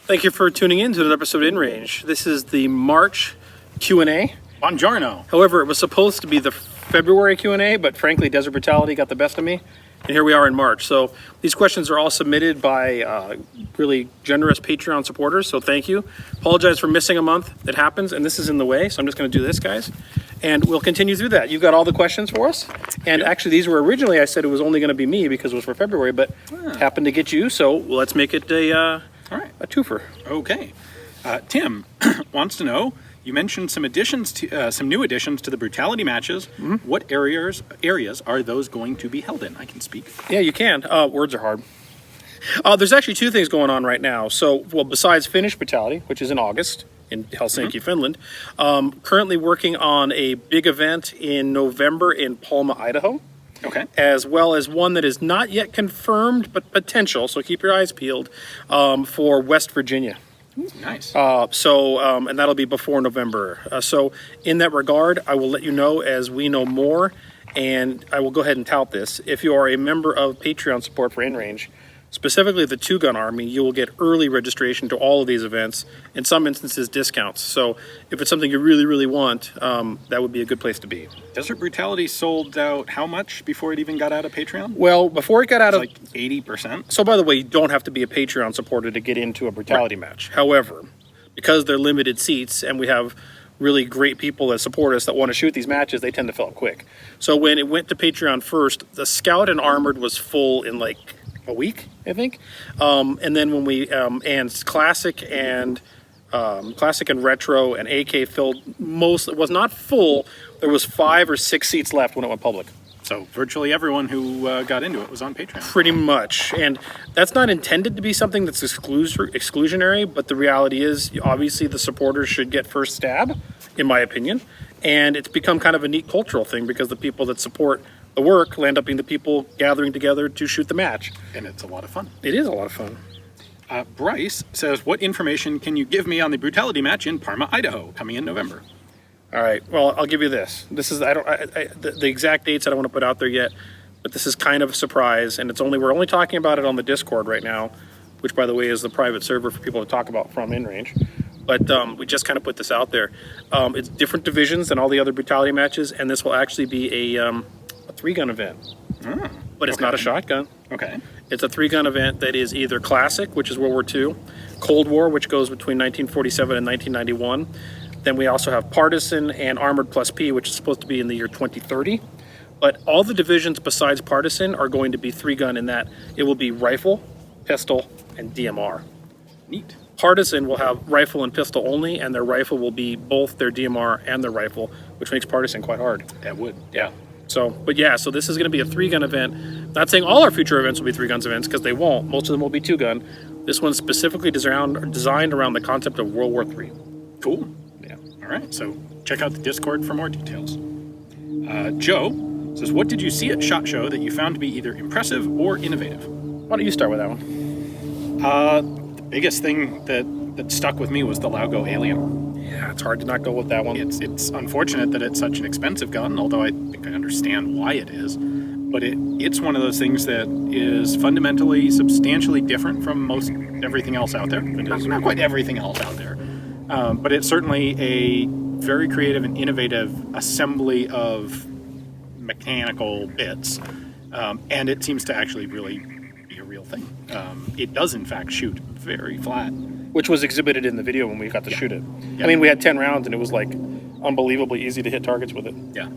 Thank you for tuning in to an episode of In Range. This is the March Q&A. Buongiorno. However, it was supposed to be the February Q&A, but frankly, Desert Brutality got the best of me. And here we are in March. So these questions are all submitted by really generous Patreon supporters, so thank you. Apologize for missing a month. It happens, and this is in the way, so I'm just going to do this, guys. And we'll continue through that. You've got all the questions for us. And actually, these were originally, I said it was only going to be me because it was for February, but happened to get you, so let's make it a twofer. Okay. Tim wants to know, you mentioned some additions to some new additions to the Brutality matches. Mm-hmm. What areas are those going to be held in? I can speak. Yeah, you can. Words are hard. There's actually two things going on right now. So, well, besides Finnish Brutality, which is in August in Helsinki, Finland, currently working on a big event in November in Parma, Idaho. Okay. As well as one that is not yet confirmed, but potential, so keep your eyes peeled, for West Virginia. Nice. And that'll be before November. So in that regard, I will let you know as we know more, and I will go ahead and tout this. If you are a member of Patreon support for InRange, specifically the two-gun army, you will get early registration to all of these events, in some instances discounts. So if it's something you really, really want, that would be a good place to be. Desert Brutality sold out how much before it even got out of Patreon? Well, before it got out of... like 80%? So by the way, you don't have to be a Patreon supporter to get into a Brutality match. However, because they're limited seats and we have really great people that support us that want to shoot these matches, they tend to fill up quick. So when it went to Patreon first, the Scout and Armored was full in like a week, I think. And then when we and Classic and Retro and AK filled most. It was not full. There was 5 or 6 seats left when it went public. So virtually everyone who got into it was on Patreon. Pretty much. And that's not intended to be something that's exclusionary, but the reality is obviously the supporters should get first stab, in my opinion. And it's become kind of a neat cultural thing because the people that support the work will end up being the people gathering together to shoot the match. And it's a lot of fun. It is a lot of fun. Brice says, what information can you give me on the Brutality match in Parma, Idaho, coming in November? All right, well, I'll give you this. This is, the exact dates I don't want to put out there yet, but this is kind of a surprise, and we're only talking about it on the Discord right now, which, by the way, is the private server for people to talk about from InRange. But we just kind of put this out there. It's different divisions than all the other Brutality matches, and this will actually be a 3-gun event. But it's not a shotgun. Okay. It's a 3-gun event that is either Classic, which is World War II, Cold War, which goes between 1947 and 1991. Then we also have Partisan and Armored Plus P, which is supposed to be in the year 2030. But all the divisions besides Partisan are going to be 3-gun in that it will be rifle, pistol, and DMR. Neat. Partisan will have rifle and pistol only, and their rifle will be both their DMR and their rifle, which makes Partisan quite hard. That would. Yeah. So this is going to be a 3-gun event. Not saying all our future events will be 3-guns events, because they won't. Most of them will be 2-gun. This one's specifically designed around the concept of World War III. Cool. Yeah. All right. So check out the Discord for more details. Joe says, what did you see at ShotShow that you found to be either impressive or innovative? Why don't you start with that one? The biggest thing that stuck with me was the Laugo Alien. Yeah, it's hard to not go with that one. It's unfortunate that it's such an expensive gun, although I think I understand why it is. But it's one of those things that is fundamentally, substantially different from most everything else out there. Not quite everything else out there. But it's certainly a very creative and innovative assembly of mechanical bits. And it seems to actually really be a real thing. It does, in fact, shoot very flat. Which was exhibited in the video when we got to shoot it. Yeah. I mean, we had 10 rounds, and it was, like, unbelievably easy to hit targets with it. Yeah.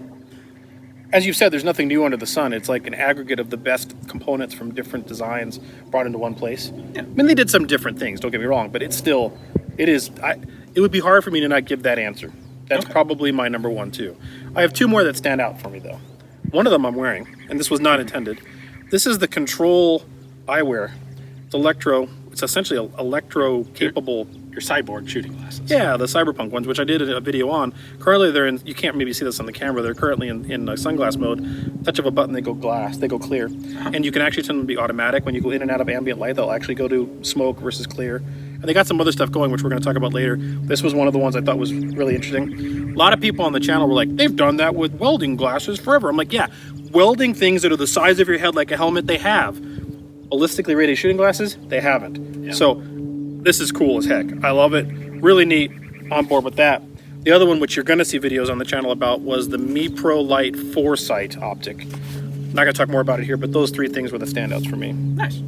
As you've said, there's nothing new under the sun. It's like an aggregate of the best components from different designs brought into one place. Yeah. I mean, they did some different things, don't get me wrong, but it would be hard for me to not give that answer. That's probably my number one, too. I have 2 more that stand out for me, though. One of them I'm wearing, and this was not intended. This is the Control eyewear. It's essentially electro-capable... Your cyborg shooting glasses. Yeah, the Cyberpunk ones, which I did a video on. Currently, they're in... You can't maybe see this on the camera. They're currently in sunglass mode. Touch of a button, they go glass. They go clear. And you can actually turn them to be automatic. When you go in and out of ambient light, they'll actually go to smoke versus clear. And they got some other stuff going, which we're going to talk about later. This was one of the ones I thought was really interesting. A lot of people on the channel were like, they've done that with welding glasses forever. I'm like, yeah, welding things that are the size of your head like a helmet, they have. Ballistically rated shooting glasses, they haven't. Yeah. So this is cool as heck. I love it. Really neat. On board with that. The other one, which you're going to see videos on the channel about, was the Mi Pro Light Foresight optic. Not going to talk more about it here, but those three things were the standouts for me. Nice.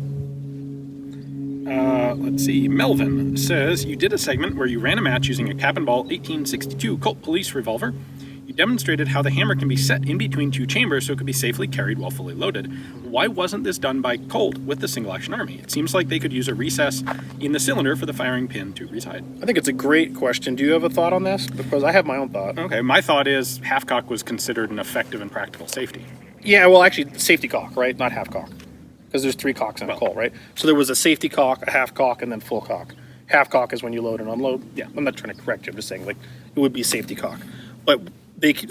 Let's see. Melvin says, you did a segment where you ran a match using a cap and ball 1862 Colt Police Revolver. You demonstrated how the hammer can be set in between two chambers so it could be safely carried while fully loaded. Why wasn't this done by Colt with the single action army? It seems like they could use a recess in the cylinder for the firing pin to reside. I think it's a great question. Do you have a thought on this? Because I have my own thought. Okay, my thought is half-cock was considered an effective and practical safety. Yeah, well, actually, safety cock, right? Not half cock. Because there's 3 cocks in a Colt, right? So there was a safety cock, a half cock, and then full cock. Half cock is when you load and unload. Yeah, I'm not trying to correct you. I'm just saying, like, it would be safety cock. But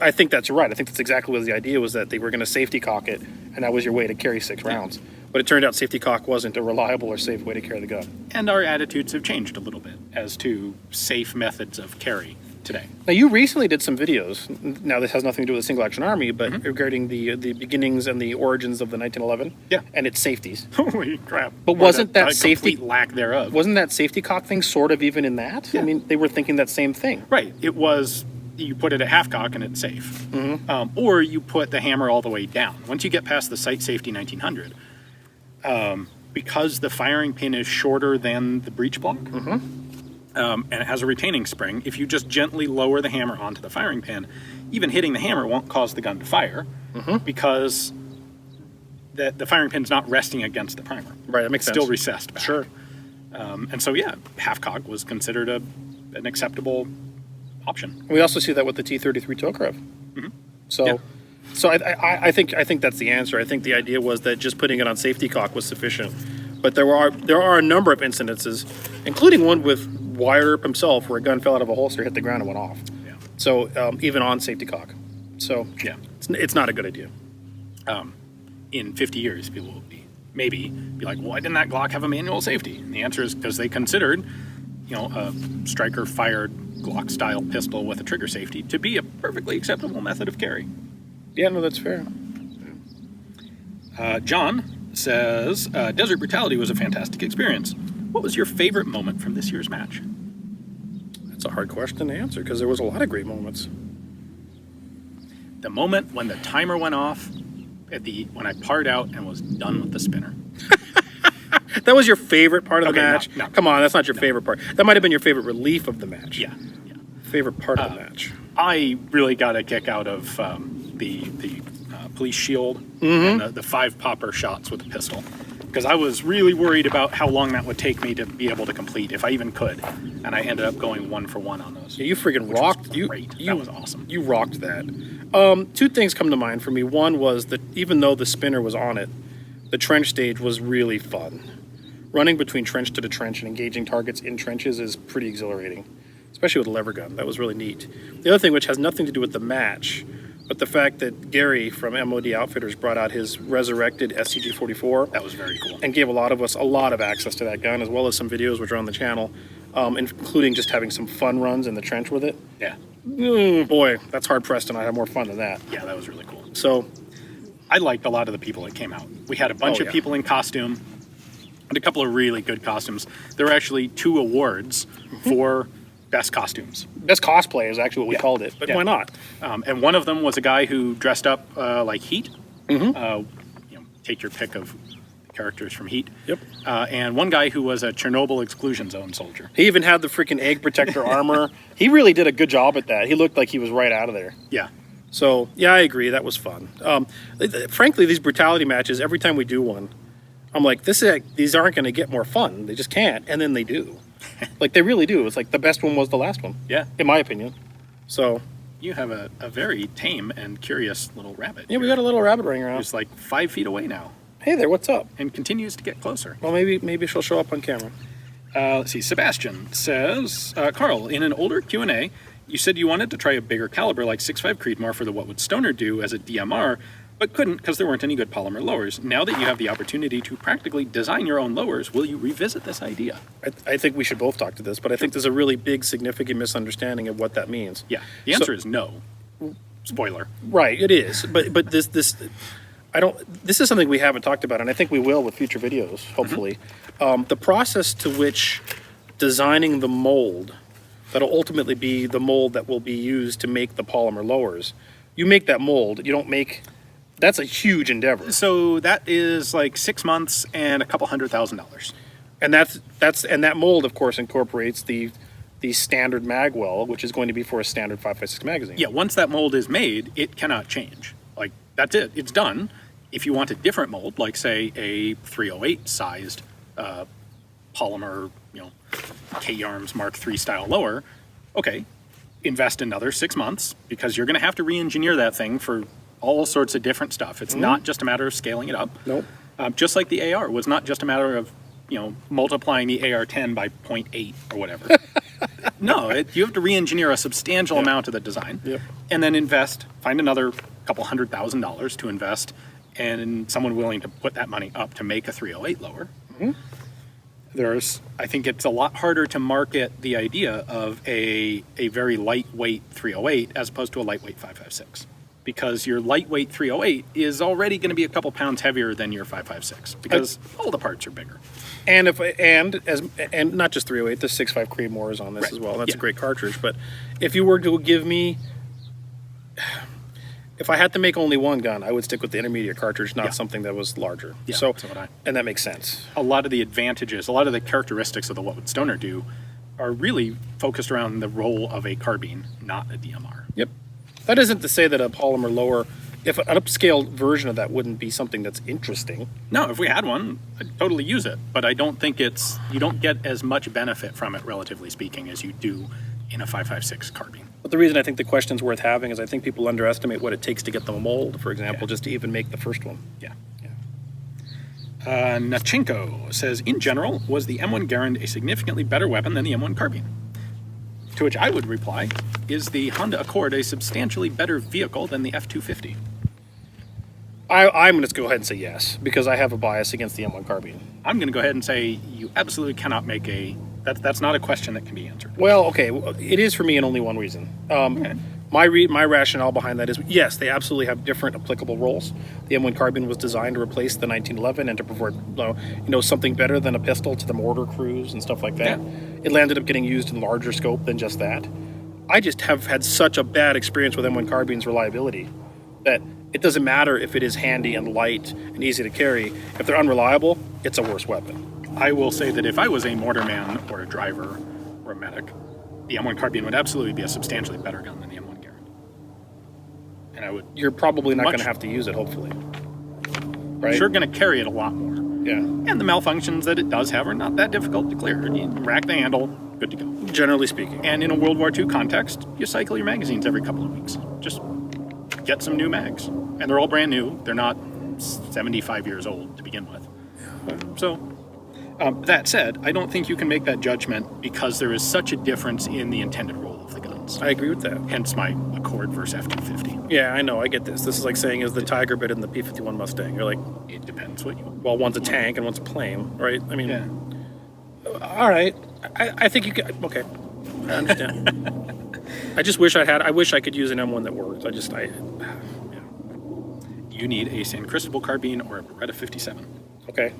I think that's right. I think that's exactly what the idea was, that they were going to safety cock it, and that was your way to carry 6 rounds. But it turned out safety cock wasn't a reliable or safe way to carry the gun. And our attitudes have changed a little bit as to safe methods of carry today. Now, you recently did some videos. Now, this has nothing to do with the single action army, but regarding the beginnings and the origins of the 1911. Yeah. And its safeties. Holy crap! But wasn't that safety complete lack thereof? Wasn't that safety cock thing sort of even in that? Yeah. I mean, they were thinking that same thing. Right. It was. You put it at half cock and it's safe. Or you put the hammer all the way down. Once you get past the sight safety 1900, because the firing pin is shorter than the breech block, and it has a retaining spring, if you just gently lower the hammer onto the firing pin, even hitting the hammer won't cause the gun to fire, because the firing pin's not resting against the primer. Right, that makes sense. Still recessed back. Sure. And so, yeah, half cock was considered an acceptable option. We also see that with the T-33 Tokarev. So, Yeah. so I think that's the answer. I think the idea was that just putting it on safety cock was sufficient. But there are a number of incidences, including one with Wyatt himself, where a gun fell out of a holster, hit the ground, and went off. Yeah. So even on safety cock. So Yeah. it's not a good idea. In 50 years, people will be like, why didn't that Glock have a manual safety? And the answer is because they considered, a striker fired Glock style pistol with a trigger safety to be a perfectly acceptable method of carry. Yeah, no, that's fair. John says, Desert Brutality was a fantastic experience. What was your favorite moment from this year's match? That's a hard question to answer because there was a lot of great moments. The moment when the timer went off when I parred out and was done with the spinner. That was your favorite part of the Okay, match? no. Come on, that's not your favorite part. That might have been your favorite relief of the match. Yeah. Favorite part of the match. I really got a kick out of the police shield and the 5 popper shots with the pistol, because I was really worried about how long that would take me to be able to complete, if I even could, and I ended up going 1 for 1 on those. Yeah, you freaking rocked. That was awesome. You rocked that. 2 things come to mind for me. One was that even though the spinner was on it, the trench stage was really fun. Running between trench to the trench and engaging targets in trenches is pretty exhilarating, especially with a lever gun. That was really neat. The other thing, which has nothing to do with the match, but the fact that Gary from MOD Outfitters brought out his resurrected SCG-44. That was very cool. And gave a lot of us a lot of access to that gun, as well as some videos which are on the channel, including just having some fun runs in the trench with it. Yeah. Boy, that's hard pressed, and I have more fun than that. Yeah, that was really cool. So, I liked a lot of the people that came out. We had a bunch of people in costume, and a couple of really good costumes. There were actually 2 awards for best costumes. Best cosplay is actually what we called it, but why not? And one of them was a guy who dressed up like Heat. Take your pick of characters from Heat. Yep. And one guy who was a Chernobyl exclusion zone soldier. He even had the freaking egg protector armor. He really did a good job at that. He looked like he was right out of there. Yeah. So, yeah, I agree. That was fun. Frankly, these brutality matches, every time we do one, I'm like, these aren't going to get more fun. They just can't. And then they do. Like, they really do. It's like the best one was the last one. Yeah. In my opinion. So. You have a very tame and curious little rabbit. Yeah, we got a little rabbit running around. Who's like 5 feet away now. Hey there, what's up? And continues to get closer. Well, maybe she'll show up on camera. Let's see. Sebastian says, Karl, in an older Q&A, you said you wanted to try a bigger caliber like 6.5 Creedmoor for the What Would Stoner Do as a DMR, but couldn't because there weren't any good polymer lowers. Now that you have the opportunity to practically design your own lowers, will you revisit this idea? I think we should both talk to this, but I think there's a really big, significant misunderstanding of what that means. Yeah, the answer is no. Spoiler. Right, it is. But this is something we haven't talked about, and I think we will with future videos, hopefully. The process to which designing the mold that'll ultimately be the mold that will be used to make the polymer lowers. You make that mold, you don't make, that's a huge endeavor. So that is like 6 months and a couple $100,000. And that mold, of course, incorporates the standard mag well, which is going to be for a standard 5.56 magazine. Yeah, once that mold is made, it cannot change. Like, that's it, it's done. If you want a different mold, like say a 308 sized polymer, K-Arms Mark III style lower, okay, invest another 6 months because you're going to have to re-engineer that thing for all sorts of different stuff. It's not just a matter of scaling it up. Nope. Just like the AR was not just a matter of multiplying the AR-10 by 0.8 or whatever. No, you have to re-engineer a substantial amount of the design, and then find another couple $100,000 to invest, and someone willing to put that money up to make a 308 lower. I think it's a lot harder to market the idea of a very lightweight 308 as opposed to a lightweight 5.56. Because your lightweight 308 is already going to be a couple pounds heavier than your 5.56 because all the parts are bigger. And not just 308, the 6.5 Creedmoor is on this as well. That's a great cartridge. But if you were to give me, if I had to make only one gun, I would stick with the intermediate cartridge, not something that was larger. Yeah, so would I. And that makes sense. A lot of the advantages, a lot of the characteristics of the What Would Stoner Do are really focused around the role of a carbine, not a DMR. Yep. That isn't to say that a polymer lower, if an upscaled version of that wouldn't be something that's interesting. No, if we had one, I'd totally use it. But I don't think you don't get as much benefit from it, relatively speaking, as you do in a 5.56 carbine. But the reason I think the question's worth having is I think people underestimate what it takes to get them a mold, for example, just to even make the first one. Yeah. Nachenko says, in general, was the M1 Garand a significantly better weapon than the M1 carbine? To which I would reply, is the Honda Accord a substantially better vehicle than the F-250? I'm going to go ahead and say yes, because I have a bias against the M1 carbine. I'm going to go ahead and say you absolutely cannot make that's not a question that can be answered. Well, okay, it is for me in only one reason. My rationale behind that is, yes, they absolutely have different applicable roles. The M1 carbine was designed to replace the 1911 and to provide, something better than a pistol to the mortar crews and stuff like that. Yeah. It ended up getting used in larger scope than just that. I just have had such a bad experience with M1 carbine's reliability that it doesn't matter if it is handy and light and easy to carry. If they're unreliable, it's a worse weapon. I will say that if I was a mortarman or a driver or a medic, the M1 carbine would absolutely be a substantially better gun than the M1 Garand. And you're probably not going to have to use it, hopefully. Right? You're going to carry it a lot more. Yeah. And the malfunctions that it does have are not that difficult to clear. You rack the handle, good to go. Generally speaking. And in a World War II context, you cycle your magazines every couple of weeks. Just get some new mags. And they're all brand new. They're not 75 years old to begin with. That said, I don't think you can make that judgment because there is such a difference in the intended role of the guns. I agree with that. Hence my Accord versus F-250. Yeah, I know. I get this. This is like saying, is the Tiger better than the P-51 Mustang? You're like, it depends what you want. Well, one's a tank and one's a plane, right? I mean, all right. I think you can. Okay, I understand. I wish I could use an M1 that worked. You need a San Cristobal carbine or a Beretta 57. Okay.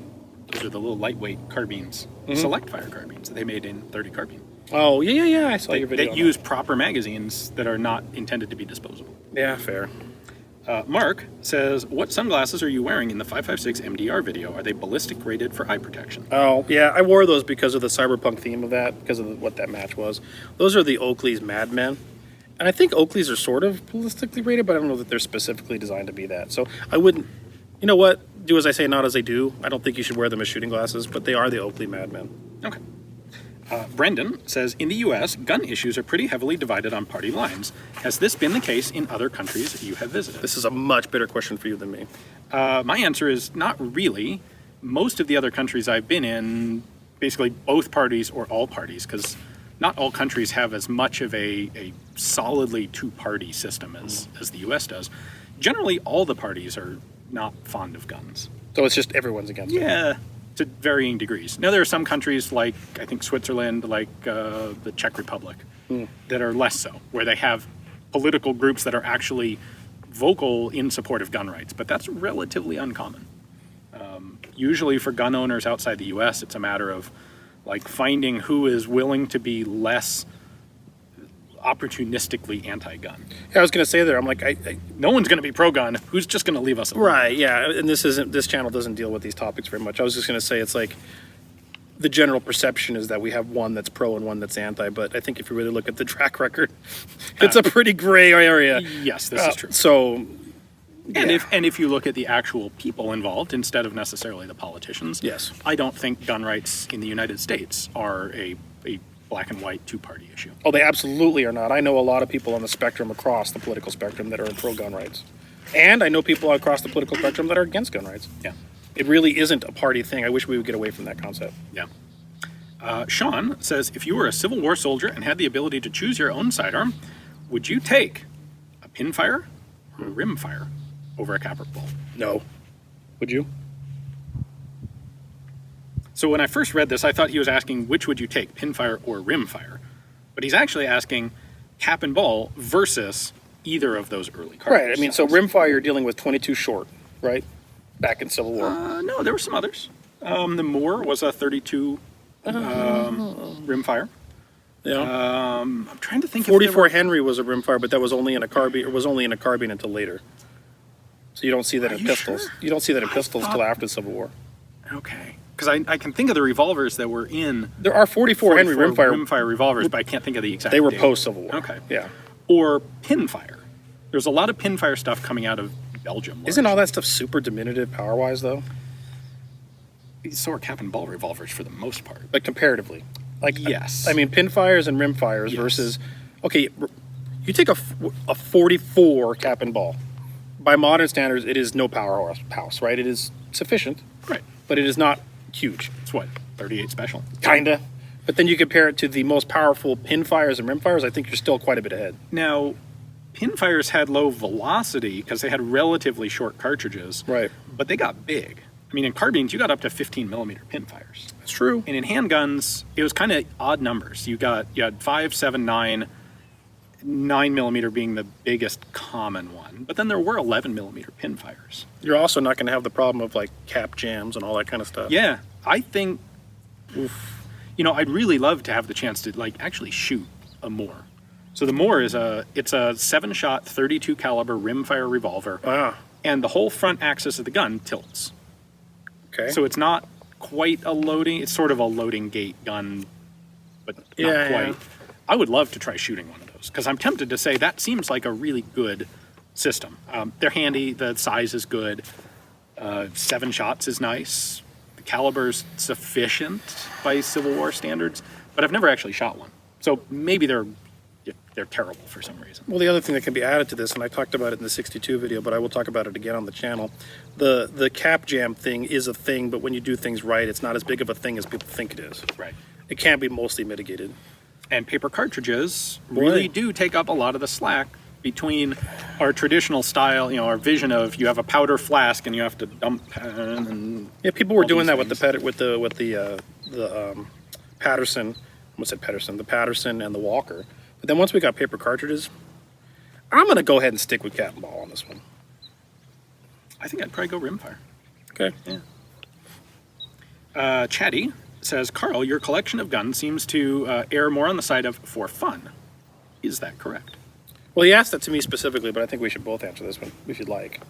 Those are the little lightweight carbines, select fire carbines that they made in 30 carbine. Oh, yeah, I saw your video. That use proper magazines that are not intended to be disposable. Yeah, fair. Mark says, what sunglasses are you wearing in the 5.56 MDR video? Are they ballistic rated for eye protection? Oh, yeah, I wore those because of the cyberpunk theme of that, because of what that match was. Those are the Oakley's Mad Men. And I think Oakley's are sort of ballistically rated, but I don't know that they're specifically designed to be that. So I wouldn't, you know what? Do as I say, not as I do. I don't think you should wear them as shooting glasses, but they are the Oakley Mad Men. Okay. Brendan says, in the U.S., gun issues are pretty heavily divided on party lines. Has this been the case in other countries you have visited? This is a much better question for you than me. My answer is not really. Most of the other countries I've been in, basically both parties or all parties, because not all countries have as much of a solidly two-party system as the U.S. does. Generally, all the parties are not fond of guns. So it's just everyone's against it? Yeah, to varying degrees. Now, there are some countries like, I think, Switzerland, like the Czech Republic, that are less so, where they have political groups that are actually vocal in support of gun rights, but that's relatively uncommon. Usually for gun owners outside the U.S., it's a matter of like finding who is willing to be less opportunistically anti-gun. Yeah, I was going to say there, I'm like, No one's going to be pro-gun. Who's just going to leave us alone? right, yeah, and this channel doesn't deal with these topics very much. I was just going to say it's like the general perception is that we have one that's pro and one that's anti, but I think if you really look at the track record, it's a pretty gray area. Yes, this is true. So, And if you look at the actual people involved instead of necessarily the politicians, yes, I don't think gun rights in the United States are a black and white two-party issue. oh, they absolutely are not. I know a lot of people on the spectrum, across the political spectrum, that are pro-gun rights. And I know people across the political spectrum that are against gun rights. Yeah. It really isn't a party thing. I wish we would get away from that concept. Yeah. Sean says, if you were a Civil War soldier and had the ability to choose your own sidearm, would you take a pinfire or a rimfire over a capert bolt? No. Would you? So when I first read this, I thought he was asking, which would you take, pinfire or rimfire? But he's actually asking cap and ball versus either of those early cartridge Right. I mean, so rimfire, you're dealing with 22 short, right? Back in Civil War. No, there were some others. The Moore was a 32 rimfire. Yeah. I'm trying to think. 44 Henry was a rimfire, but that was only in a carbine. It was only in a carbine until later. So you don't see that in pistols. Sure? You don't see that in pistols till after the Civil War. Okay. Because I can think of the revolvers that were in There are 44 Henry rimfire revolvers, but I can't think of the exact They were date. post-Civil War. Okay. Yeah. Or pinfire. There's a lot of pinfire stuff coming out of Belgium. Isn't all that stuff super diminutive power-wise, though? So are cap and ball revolvers for the most part. Like, comparatively. Like, Yes. I mean, pinfires and rimfires Yes. versus... Okay, you take a 44 cap and ball. By modern standards, it is no powerhouse, right? It is sufficient, Right. but it is not huge. It's what? 38 special? Kinda. But then you compare it to the most powerful pinfires and rimfires, I think you're still quite a bit ahead. Now, pinfires had low velocity because they had relatively short cartridges. Right. But they got big. I mean, in carbines, you got up to 15 millimeter pinfires. That's true. And in handguns, it was kind of odd numbers. You had 5, 7, 9, 9 millimeter being the biggest common one. But then there were 11 millimeter pinfires. You're also not going to have the problem of like cap jams and all that kind of stuff. Yeah, I think, I'd really love to have the chance to like actually shoot a Moore. So the Moore is it's a 7-shot 32 caliber rimfire revolver. Wow. And the whole front axis of the gun tilts. Okay. So it's not quite a loading, it's sort of a loading gate gun, but not quite. Yeah. I would love to try shooting one of those because I'm tempted to say that seems like a really good system. They're handy, the size is good, 7 shots is nice, the caliber's sufficient by Civil War standards, but I've never actually shot one. So maybe they're terrible for some reason. Well, the other thing that can be added to this, and I talked about it in the 62 video, but I will talk about it again on the channel, the cap jam thing is a thing, but when you do things right, it's not as big of a thing as people think it is. Right. It can be mostly mitigated. And paper cartridges really do take up a lot of the slack between our traditional style, our vision of you have a powder flask and you have to dump pen and Yeah, people were all doing these that things. with the Patterson. The Patterson and the Walker. But then once we got paper cartridges, I'm going to go ahead and stick with cap and ball on this one. I think I'd probably go rimfire. Okay. Yeah. Chatty says, Karl, your collection of guns seems to err more on the side of for fun. Is that correct? Well, he asked that to me specifically, but I think we should both answer this one if you'd like.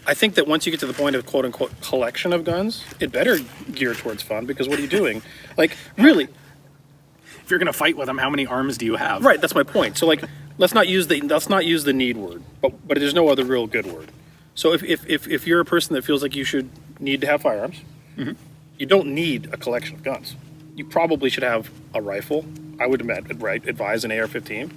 I think that once you get to the point of quote-unquote collection of guns, it better gear towards fun, because what are you doing? Like, really? If you're going to fight with them, how many arms do you have? Right, that's my point. So, like, let's not use the need word, but there's no other real good word. So if you're a person that feels like you should need to have firearms, you don't need a collection of guns. You probably should have a rifle. I would advise an AR-15,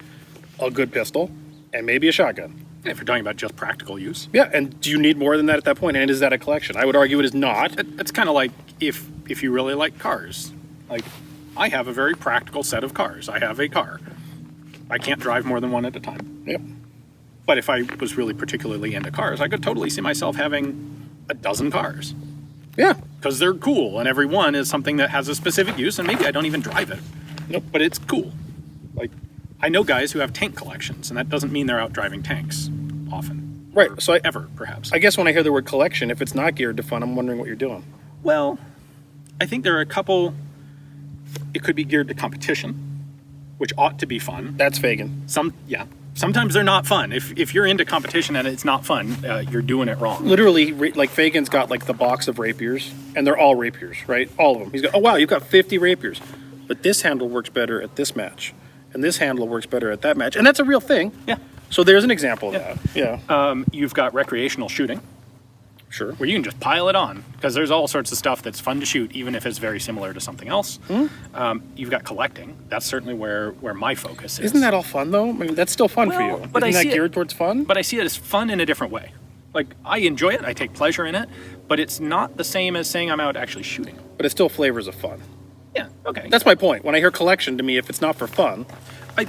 a good pistol, and maybe a shotgun. If you're talking about just practical use. Yeah, and do you need more than that at that point? And is that a collection? I would argue it is not. It's kind of like if you really like cars. Like, I have a very practical set of cars. I have a car. I can't drive more than one at a time. Yep. But if I was really particularly into cars, I could totally see myself having a dozen cars. Yeah. Because they're cool, and every one is something that has a specific use, and maybe I don't even drive it. Nope. But it's cool. Like, I know guys who have tank collections, and that doesn't mean they're out driving tanks often. Right. So Ever, perhaps. I guess when I hear the word collection, if it's not geared to fun, I'm wondering what you're doing. Well, I think there are a couple. It could be geared to competition, which ought to be fun. That's Fagan. Sometimes they're not fun. If you're into competition and it's not fun, you're doing it wrong. Literally, like Fagan's got like the box of rapiers, and they're all rapiers, right? All of them. He's got, oh wow, you've got 50 rapiers, but this handle works better at this match, and this handle works better at that match, and that's a real thing. Yeah. So there's an example of that. Yeah. You've got recreational shooting, Sure. where you can just pile it on, because there's all sorts of stuff that's fun to shoot, even if it's very similar to something else. You've got collecting. That's certainly where my focus is. Isn't that all fun though? I mean, that's still fun for Well, you. but Isn't I that see geared towards fun? But I see it as fun in a different way. Like, I enjoy it, I take pleasure in it, but it's not the same as saying I'm out actually shooting. But it still flavors of fun. Yeah, okay. That's my point. When I hear collection, to me, if it's not for fun,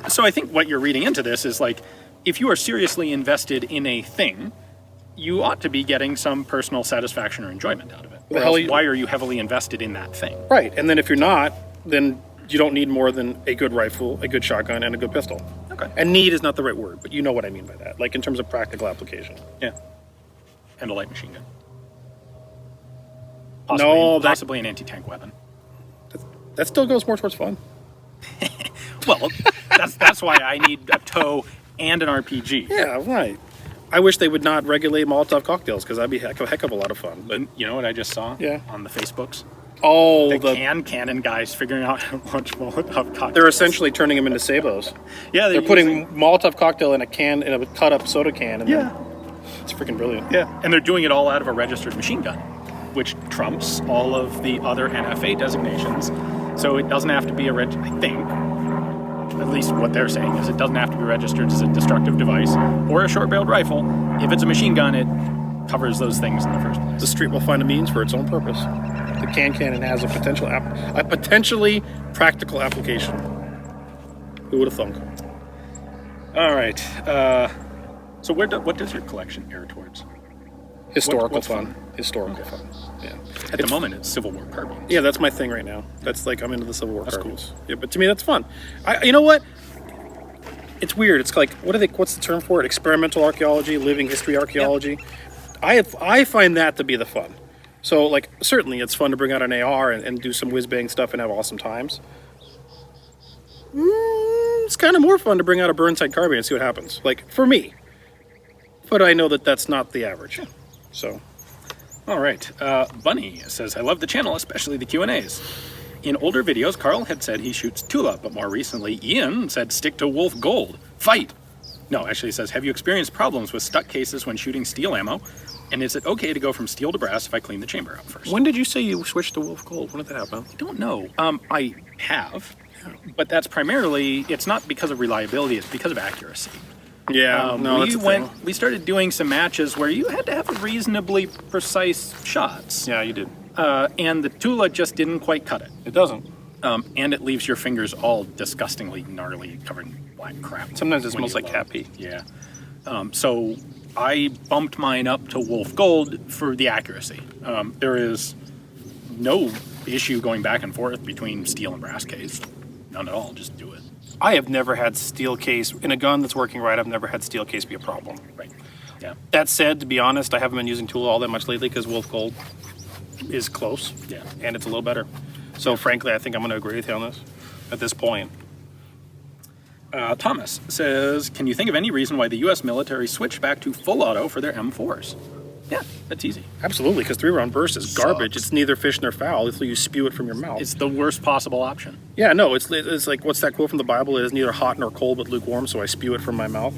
So I think what you're reading into this is like, if you are seriously invested in a thing, you ought to be getting some personal satisfaction or enjoyment out of it. The Or hell else you- why are you heavily invested in that thing? right? And then if you're not, then you don't need more than a good rifle, a good shotgun, and a good pistol. Okay. And need is not the right word, but you know what I mean by that. Like in terms of practical application. Yeah. And a light machine gun. No, that- possibly an anti-tank weapon. That still goes more towards fun. Well, that's why I need a tow and an RPG. Yeah, right. I wish they would not regulate Molotov cocktails because that'd be a heck of a lot of fun. But You know what I just saw? Yeah. On the Facebooks? oh, The cannon guys figuring out how much Molotov cocktails. they're essentially turning them into sabos. Yeah, They're putting Molotov cocktail in a can, in a cut up soda can. And Yeah. it's freaking brilliant. Yeah. And they're doing it all out of a registered machine gun, which trumps all of the other NFA designations. So it doesn't have to be I think, at least what they're saying is it doesn't have to be registered as a destructive device or a short-barreled rifle. If it's a machine gun, it covers those things in the first place. The street will find a means for its own purpose. The can cannon has a potentially practical application. Who would have thunk? All right. So what does your collection err towards? Historical what's fun. fun? Historical fun. Yeah. At the moment, it's Civil War carbines. Yeah, that's my thing right now. That's like I'm into the Civil War That's carbines. Yeah, but to me that's fun. You know what? It's weird. It's like what's the term for it? Experimental archaeology, living history archaeology. I find that to be the fun. So like certainly it's fun to bring out an AR and do some whiz bang stuff and have awesome times. It's kind of more fun to bring out a Burnside carbine and see what happens. Like for me. But I know that that's not the average. So All right. Bunny says, I love the channel, especially the Q&As. In older videos, Karl had said he shoots Tula, but more recently, Ian said stick to Wolf Gold. Fight! No, actually he says, have you experienced problems with stuck cases when shooting steel ammo? And is it okay to go from steel to brass if I clean the chamber out first? when did you say you switched to Wolf Gold? When did that happen? I don't know. I have, but that's primarily, it's not because of reliability, it's because of accuracy. Yeah, We started doing some matches where you had to have reasonably precise shots. Yeah, you did. And the Tula just didn't quite cut it. It doesn't. And it leaves your fingers all disgustingly gnarly, covered in black crap. Sometimes it when smells you like load. cat pee. Yeah. So I bumped mine up to Wolf Gold for the accuracy. There is no issue going back and forth between steel and brass case. None at all. Just do it. I have never had steel case in a gun that's working right. I've never had steel case be a problem. Right. Yeah. That said, to be honest, I haven't been using Tula all that much lately because Wolf Gold is close. Yeah. And it's a little better. So frankly, I think I'm going to agree with you on this at this point. Thomas says, can you think of any reason why the U.S. military switched back to full auto for their M4s? Yeah, that's easy. Absolutely, because 3-round burst is garbage. Sucks. It's neither fish nor fowl if you spew it from your mouth. It's the worst possible option. Yeah, no, it's like, what's that quote from the Bible? It is neither hot nor cold, but lukewarm, so I spew it from my mouth.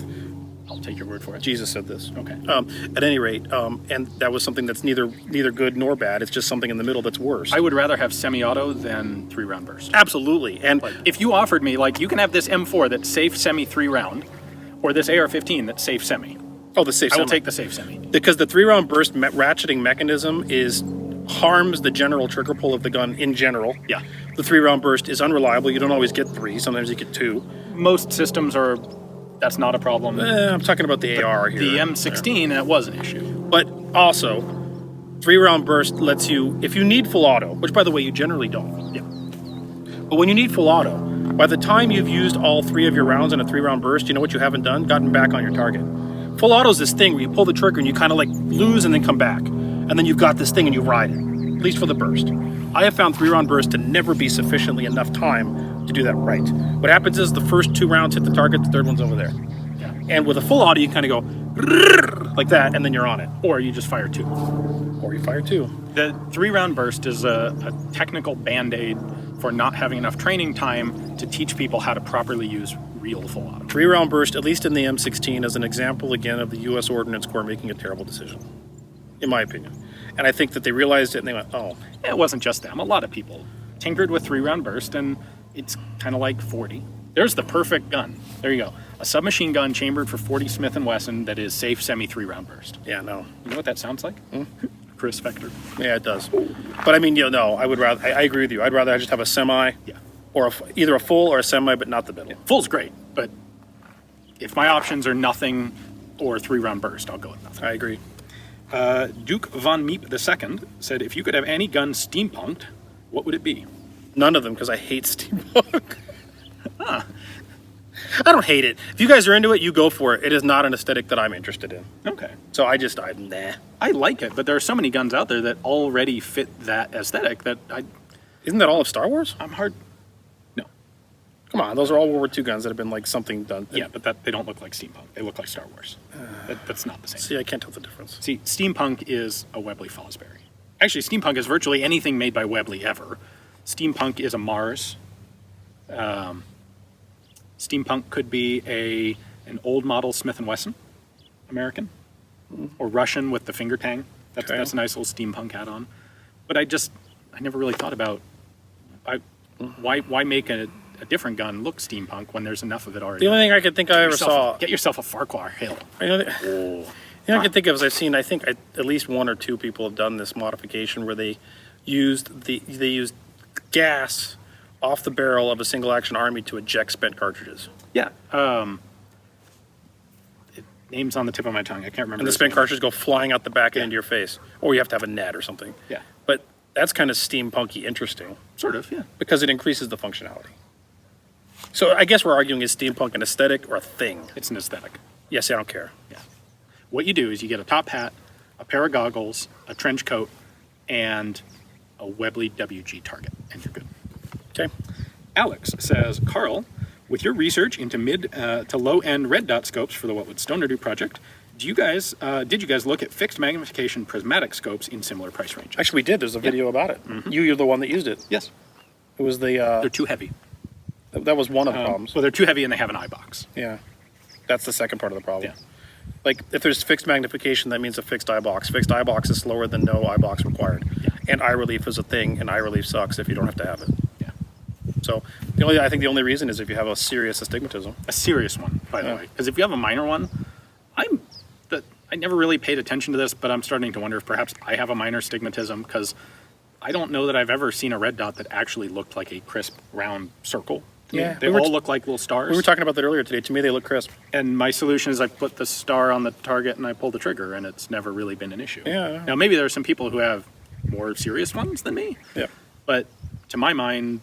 I'll take your word for it. Jesus said this. Okay. At any rate, and that was something that's neither good nor bad. It's just something in the middle that's worse. I would rather have semi-auto than 3-round burst. Absolutely. And Like, if you offered me, like, you can have this M4 that's safe semi 3-round, or this AR-15 that's safe semi. the safe I will semi. take the safe semi. Because the 3-round burst ratcheting mechanism harms the general trigger pull of the gun in general. Yeah. The 3-round burst is unreliable. You don't always get 3. Sometimes you get 2. Most systems that's not a problem. I'm talking about the AR here. The M16, that was an issue. But also, 3-round burst lets you, if you need full auto, which by the way you generally don't. Yeah. But when you need full auto, by the time you've used all 3 of your rounds in a 3-round burst, you know what you haven't done? Gotten back on your target. Full auto is this thing where you pull the trigger and you kind of like lose and then come back. And then you've got this thing and you ride it, at least for the burst. I have found 3-round burst to never be sufficiently enough time to do that right. What happens is the first 2 rounds hit the target, the third one's over there. Yeah. And with a full auto, you kind of go like that, and then you're on it. Or you just fire 2. Or you fire 2. The 3-round burst is a technical band-aid for not having enough training time to teach people how to properly use real full auto. 3-round burst, at least in the M16, is an example again of the U.S. Ordnance Corps making a terrible decision, in my opinion. And I think that they realized it and they went, oh. It wasn't just them. A lot of people tinkered with 3-round burst, and it's kind of like 40. There's the perfect gun. There you go. A submachine gun chambered for 40 Smith & Wesson that is safe semi 3-round burst. Yeah, no. You know what that sounds like? Chris Vector. Yeah, it does. But I mean, no, I would rather, I agree with you. I'd rather just have a semi, Yeah. or either a full or a semi, but not the middle. Full's great, but if my options are nothing or 3-round burst, I'll go with nothing. I agree. Duke von Meep II said, if you could have any gun steampunked, what would it be? None of them, because I hate steampunk. I don't hate it. If you guys are into it, you go for it. It is not an aesthetic that I'm interested in. Okay. So I'm nah. I like it, but there are so many guns out there that already fit that aesthetic that Isn't that all of Star Wars? I'm hard. No. Come on, those are all World War II guns that have been like something done. Yeah, but they don't look like steampunk. They look like Star Wars. That's not the same. See, I can't tell the difference. See, steampunk is a Webley Fosbury. Actually, steampunk is virtually anything made by Webley ever. Steampunk is a Mars. Steampunk could be an old model Smith & Wesson, American, or Russian with the finger tang. That's a nice little steampunk hat on. But I never really thought about why make a different gun look steampunk when there's enough of it already. The only thing I could think I ever saw. Get yourself a Farquhar Hill. The thing I can think of is I've seen, at least 1 or 2 people have done this modification where they used gas off the barrel of a single action army to eject spent cartridges. Yeah. Name's on the tip of my tongue. I can't remember. And the spent cartridges go flying out the back and into your face. Or you have to have a net or something. Yeah. But that's kind of steampunky interesting. Sort of, yeah. Because it increases the functionality. So I guess we're arguing, is steampunk an aesthetic or a thing? It's an aesthetic. Yes, I don't care. Yeah. What you do is you get a top hat, a pair of goggles, a trench coat, and a Webley WG target, and you're good. Okay. Alex says, Karl, with your research into mid to low-end red dot scopes for the What Would Stoner Do project, did you guys look at fixed magnification prismatic scopes in similar price range? Actually, we did. There's a video about it. Mm-hmm. You're the one that used it. Yes. It was the... they're too heavy. That was one of the problems. Well, they're too heavy and they have an eye box. Yeah. That's the second part of the problem. Yeah. Like, if there's fixed magnification, that means a fixed eye box. Fixed eye box is slower than no eye box required. Yeah. And eye relief is a thing, and eye relief sucks if you don't have to have it. Yeah. So I think the only reason is if you have a serious astigmatism. A serious one, by the way. Because if you have a minor one, I never really paid attention to this, but I'm starting to wonder if perhaps I have a minor astigmatism, because I don't know that I've ever seen a red dot that actually looked like a crisp, round circle. To me. They all look like little stars. We were talking about that earlier today. To me, they look crisp. And my solution is I put the star on the target and I pull the trigger, and it's never really been an issue. Yeah. Now, maybe there are some people who have more serious ones than me. Yeah. But to my mind,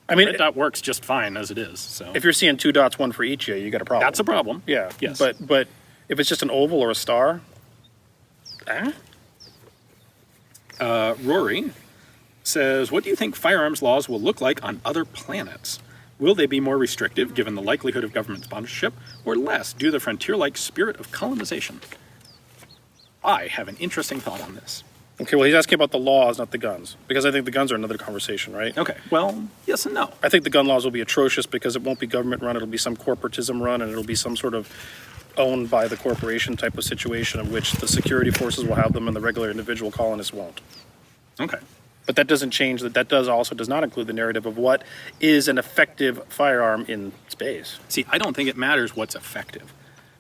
red dot works just fine as it is. So if you're seeing 2 dots, 1 for each, you got a problem. that's a problem. Yeah. Yes. But if it's just an oval or a star, Rory says, what do you think firearms laws will look like on other planets? Will they be more restrictive given the likelihood of government sponsorship, or less due to the frontier-like spirit of colonization? I have an interesting thought on this. Okay, well, he's asking about the laws, not the guns, because I think the guns are another conversation, right? Okay, well, yes and no. I think the gun laws will be atrocious because it won't be government run, it'll be some corporatism run, and it'll be some sort of owned by the corporation type of situation in which the security forces will have them and the regular individual colonists won't. Okay. But that doesn't change that does not include the narrative of what is an effective firearm in space. See, I don't think it matters what's effective,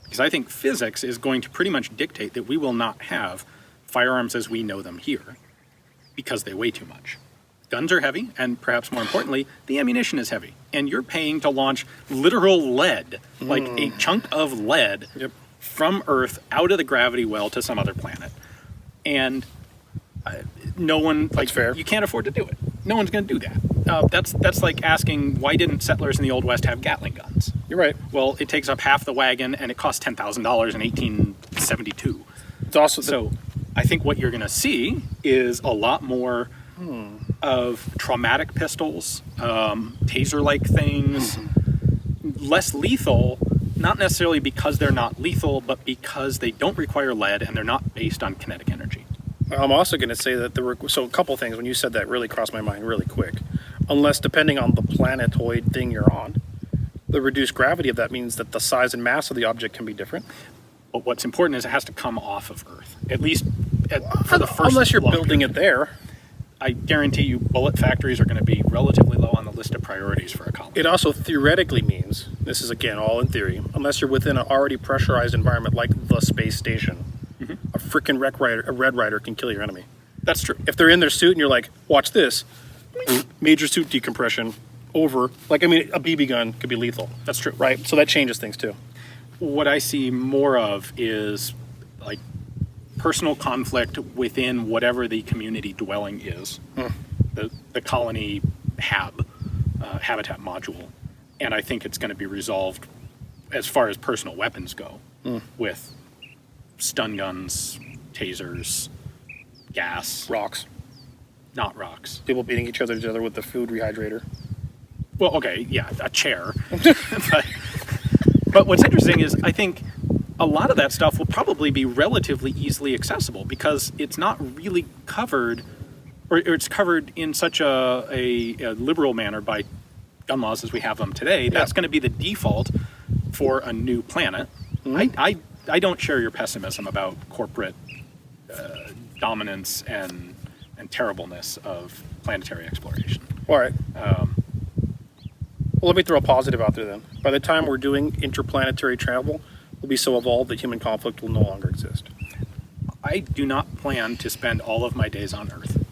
because I think physics is going to pretty much dictate that we will not have firearms as we know them here because they weigh too much. Guns are heavy, and perhaps more importantly, the ammunition is heavy. And you're paying to launch literal lead, like a chunk of lead from Earth out of the gravity well to some other planet. And no one, That's fair. You can't afford to do it. No one's going to do that. That's like asking, why didn't settlers in the Old West have Gatling guns? You're right. Well, it takes up half the wagon, and it cost $10,000 in 1872. It's also So I think what you're going to see is a lot more of traumatic pistols, taser-like things, less lethal, not necessarily because they're not lethal, but because they don't require lead and they're not based on kinetic energy. I'm also going to say that so a couple things when you said that really crossed my mind really quick. Unless, depending on the planetoid thing you're on, the reduced gravity of that means that the size and mass of the object can be different. But what's important is it has to come off of Earth, at least for the first. Unless you're long building period. it there. I guarantee you bullet factories are going to be relatively low on the list of priorities for a colony. It also theoretically means, this is again all in theory, unless you're within an already pressurized environment like the space station, a freaking Red Rider can kill your enemy. That's true. If they're in their suit and you're like, watch this, major suit decompression, over. Like, I mean, a BB gun could be lethal. That's true. Right? So that changes things too. What I see more of is like personal conflict within whatever the community dwelling is, the colony habitat module, and I think it's going to be resolved as far as personal weapons go with stun guns, tasers, gas, Rocks. not rocks. People beating each other together with the food rehydrator. Well, okay, yeah, a chair. but what's interesting is I think a lot of that stuff will probably be relatively easily accessible because it's not really covered, or it's covered in such a liberal manner by gun laws as we have them today. That's going to be the default for a new planet. I don't share your pessimism about corporate dominance and terribleness of planetary exploration. All right. Well, let me throw a positive out there then. By the time we're doing interplanetary travel, we'll be so evolved that human conflict will no longer exist. I do not plan to spend all of my days on Earth.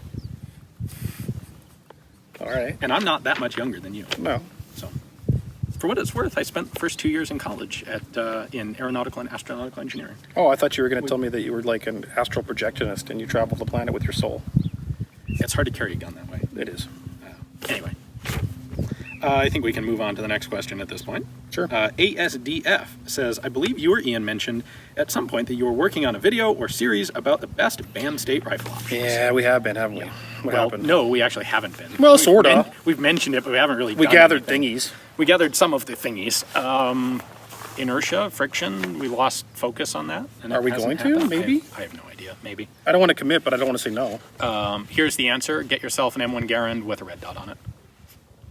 All right. And I'm not that much younger than you. No. So, for what it's worth, I spent the first 2 years in college in aeronautical and astronautical engineering. Oh, I thought you were going to tell me that you were like an astral projectionist and you traveled the planet with your soul. It's hard to carry a gun that way. It is. Anyway. I think we can move on to the next question at this point. Sure. ASDF says, I believe you or Ian mentioned at some point that you were working on a video or series about the best band state rifle options. Yeah, we have been, haven't we? What happened? No, we actually haven't been. Well, sorta. We've mentioned it, but we haven't really We done gathered anything. thingies. We gathered some of the thingies. Inertia, friction, we lost focus on that. And Are it we hasn't going to? happened. Maybe? I have no idea. Maybe. I don't want to commit, but I don't want to say no. Here's the answer. Get yourself an M1 Garand with a red dot on it.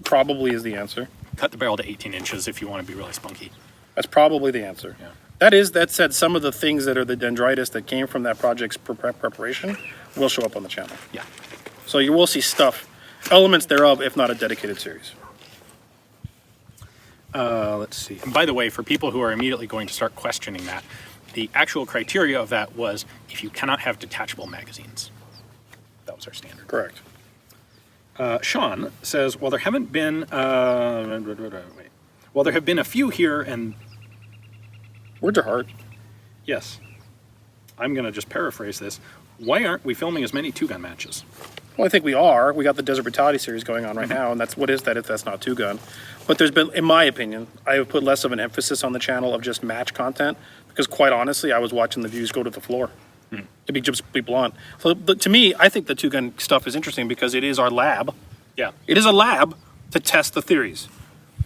Probably is the answer. Cut the barrel to 18 inches if you want to be really spunky. That's probably the answer. Yeah. That said, some of the things that are the dendritis that came from that project's preparation will show up on the channel. Yeah. So you will see stuff, elements thereof, if not a dedicated series. Let's see. And by the way, for people who are immediately going to start questioning that, the actual criteria of that was if you cannot have detachable magazines. That was our standard. Correct. Sean says, well, there haven't been, well, there have been a few here, and Words are hard. yes, I'm going to just paraphrase this. Why aren't we filming as many two-gun matches? Well, I think we are. We got the Desert Brutality series going on right now, and what is that if that's not two-gun? But there's been, in my opinion, I have put less of an emphasis on the channel of just match content, because quite honestly, I was watching the views go to the floor. To be blunt. So to me, I think the two-gun stuff is interesting because it is our lab. Yeah. It is a lab to test the theories.